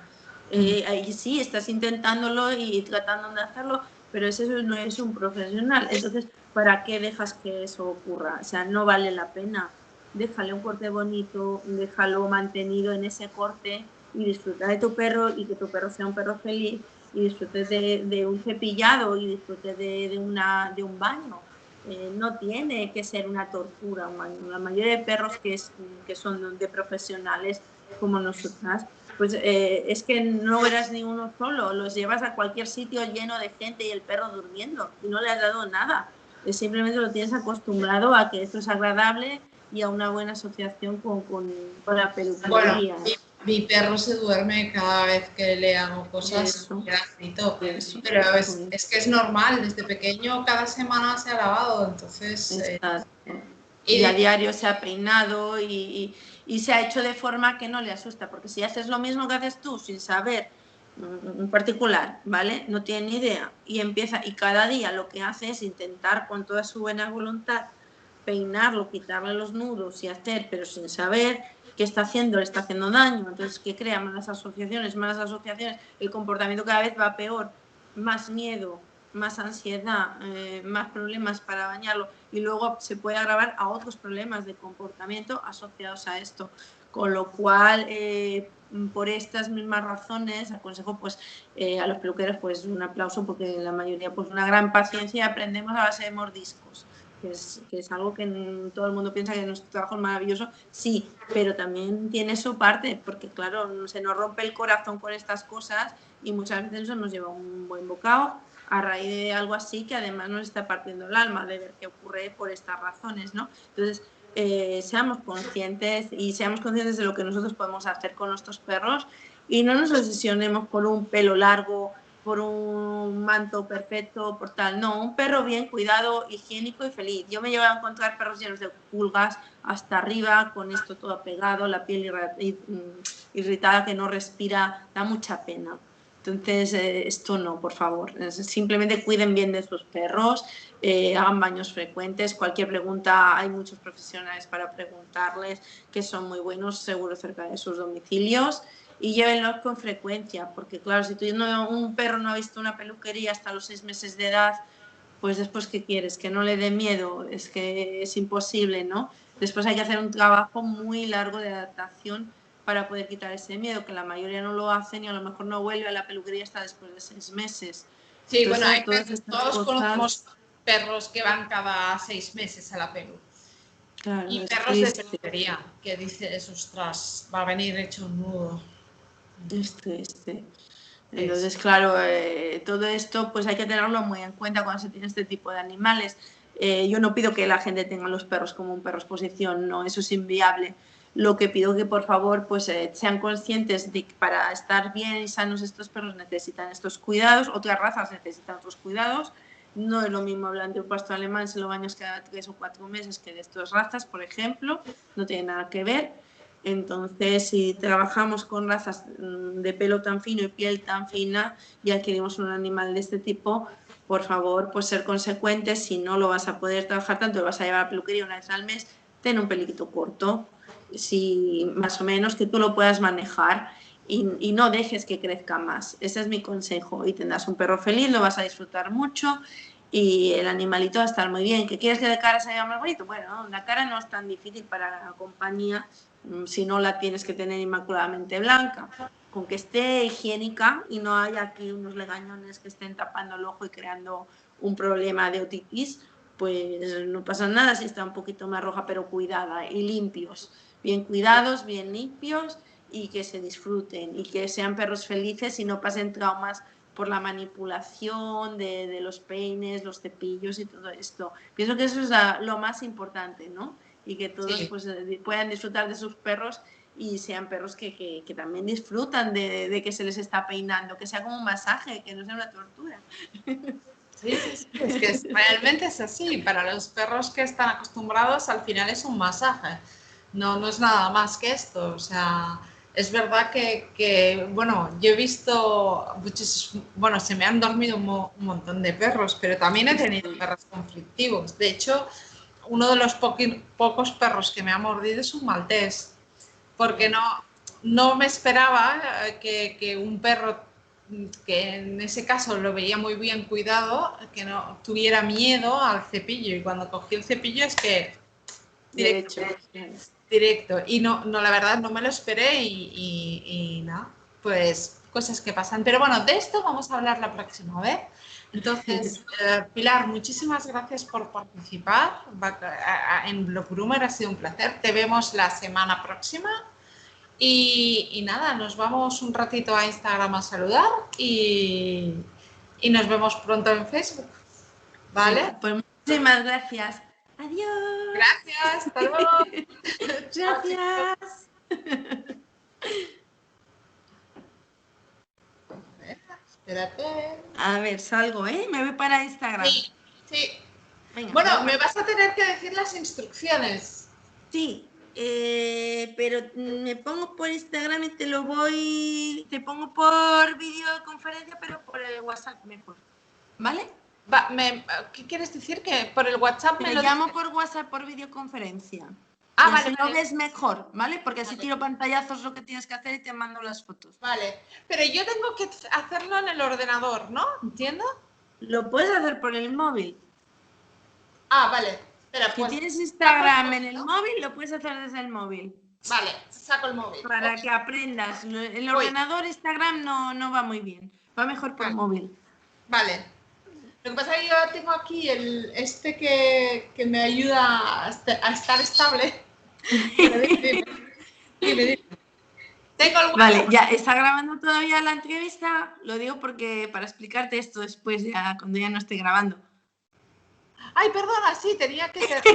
Ahí sí, estás intentándolo y tratando de hacerlo, pero eso no es un profesional. Entonces, ¿para qué dejas que eso ocurra? O sea, no vale la pena. Déjale un corte bonito, déjalo mantenido en ese corte y disfruta de tu perro y que tu perro sea un perro feliz y disfrutes de un cepillado y disfrutes de un baño. No tiene que ser una tortura un baño. La mayoría de perros que son de profesionales como nosotras, pues es que no verás ni uno solo, los llevas a cualquier sitio lleno de gente y el perro durmiendo y no le has dado nada. Simplemente lo tienes acostumbrado a que esto es agradable y a una buena asociación con la peluquería. Bueno, mi perro se duerme cada vez que le hago cosas grito. Pero es que es normal, desde pequeño cada semana se ha lavado, entonces... y a diario se ha peinado y se ha hecho de forma que no le asusta, porque si haces lo mismo que haces tú sin saber un particular, ¿vale? No tiene ni idea y empieza y cada día lo que hace es intentar con toda su buena voluntad peinarlo, quitarle los nudos y hacer, pero sin saber qué está haciendo, le está haciendo daño, entonces que crea malas asociaciones, el comportamiento cada vez va peor, más miedo, más ansiedad, más problemas para bañarlo y luego se puede agravar a otros problemas de comportamiento asociados a esto, con lo cual por estas mismas razones aconsejo pues a los peluqueros pues un aplauso porque la mayoría pues una gran paciencia y aprendemos a base de mordiscos. Que es algo que todo el mundo piensa que nuestro trabajo es maravilloso, sí, pero también tiene su parte, porque claro, se nos rompe el corazón con estas cosas y muchas veces nos hemos llevado un buen bocado a raíz de algo así que además nos está partiendo el alma de ver qué ocurre por estas razones, ¿no? Entonces, seamos conscientes de lo que nosotros podemos hacer con nuestros perros y no nos obsesionemos por un pelo largo, por un manto perfecto, por tal. No, un perro bien cuidado, higiénico y feliz. Yo me llevo a encontrar perros llenos de pulgas hasta arriba, con esto todo pegado, la piel irritada que no respira, da mucha pena. Entonces, esto no, por favor. Simplemente cuiden bien de sus perros, hagan baños frecuentes. Cualquier pregunta, hay muchos profesionales para preguntarles que son muy buenos, seguro cerca de sus domicilios. Y llévenlos con frecuencia, porque claro, si un perro no ha visto una peluquería hasta los 6 meses de edad, pues después, ¿qué quieres? Que no le dé miedo, es que es imposible, ¿no? Después hay que hacer un trabajo muy largo de adaptación para poder quitar ese miedo, que la mayoría no lo hacen y a lo mejor no vuelve a la peluquería hasta después de 6 meses. Sí, entonces, bueno, todos conocemos perros que van cada 6 meses a la pelu. Claro, y perros de peluquería, que dices, ostras, va a venir hecho un nudo. Entonces, claro, todo esto pues hay que tenerlo muy en cuenta cuando se tiene este tipo de animales. Yo no pido que la gente tenga los perros como un perro exposición, no, eso es inviable. Lo que pido que por favor pues sean conscientes de que para estar bien y sanos estos perros necesitan estos cuidados, otras razas necesitan otros cuidados No es lo mismo hablar de un pastor alemán si lo bañas cada 3 o 4 meses que de estas razas, por ejemplo, no tiene nada que ver. Entonces, si trabajamos con razas de pelo tan fino y piel tan fina y adquirimos un animal de este tipo, por favor, pues ser consecuentes. Si no lo vas a poder trabajar tanto, lo vas a llevar a la peluquería una vez al mes, ten un pelito corto, si más o menos que tú lo puedas manejar y no dejes que crezca más. Ese es mi consejo. Y tendrás un perro feliz, lo vas a disfrutar mucho y el animalito va a estar muy bien. ¿Qué quieres que de cara se vea más bonito? Bueno, la cara no es tan difícil para la compañía si no la tienes que tener inmaculadamente blanca, con que esté higiénica y no haya aquí unos legañones que estén tapando el ojo y creando un problema de otitis, pues no pasa nada si está un poquito más roja, pero cuidada y limpios, bien cuidados, bien limpios y que se disfruten y que sean perros felices y no pasen traumas por la manipulación de los peines, los cepillos y todo esto. Pienso que eso es lo más importante, ¿no? Y que todos Sí. pues, puedan disfrutar de sus perros y sean perros que también disfrutan de que se les está peinando, que sea como un masaje, que no sea una tortura. Sí, sí, sí, es que realmente es así. Para los perros que están acostumbrados, al final es un masaje. No, no es nada más que esto. O sea, es verdad bueno, yo he visto muchos, bueno, se me han dormido un montón de perros, pero también he tenido perros conflictivos. De hecho, uno de los pocos perros que me ha mordido es un maltés, porque no me esperaba que un perro que en ese caso lo veía muy bien cuidado, que no tuviera miedo al cepillo. Y cuando cogí el cepillo es que directo, Derecho. directo. Y no, la verdad no me lo esperé y nada, pues cosas que pasan. Pero bueno, de esto vamos a hablar la próxima vez. Entonces, Pilar, muchísimas gracias por participar en Blog Groomer, ha sido un placer. Te vemos la semana próxima. Y nada, nos vamos un ratito a Instagram a saludar y nos vemos pronto en Facebook. ¿Vale? Venga, pues muchísimas gracias. Adiós. Gracias, hasta luego. Chao, chicos. Gracias. Espérate. A ver, salgo, ¿eh? Me voy para Instagram. Sí, sí. Venga, Bueno, me vas a tener que decir las instrucciones. Sí, pero me pongo por Instagram y te pongo por videoconferencia, pero por el WhatsApp mejor. ¿Vale? ¿Qué quieres decir? Que por el WhatsApp me Te lo llamo dices. por WhatsApp por videoconferencia. Ah, Y así vale, lo vale. ves mejor, ¿vale? Porque así Vale. tiro pantallazos lo que tienes que hacer y te mando las fotos. Vale. Pero yo tengo que hacerlo en el ordenador, ¿no? ¿Entiendo? Lo puedes hacer por el móvil. Ah, vale. Espera, Si pues tienes saco el Instagram en móvil, el ¿no? móvil, lo puedes hacer desde el móvil. Vale, saco el móvil. Para Ok. que aprendas. El Voy. ordenador Instagram no va muy bien. Va mejor por Vale. móvil. Vale. Lo que pasa es que yo tengo aquí este que me ayuda a estar estable. Bueno, dime. Tengo el Vale, WhatsApp. ya está grabando todavía la entrevista. Lo digo porque para explicarte esto después, ya cuando ya no esté grabando. Ay, perdona, sí, tenía que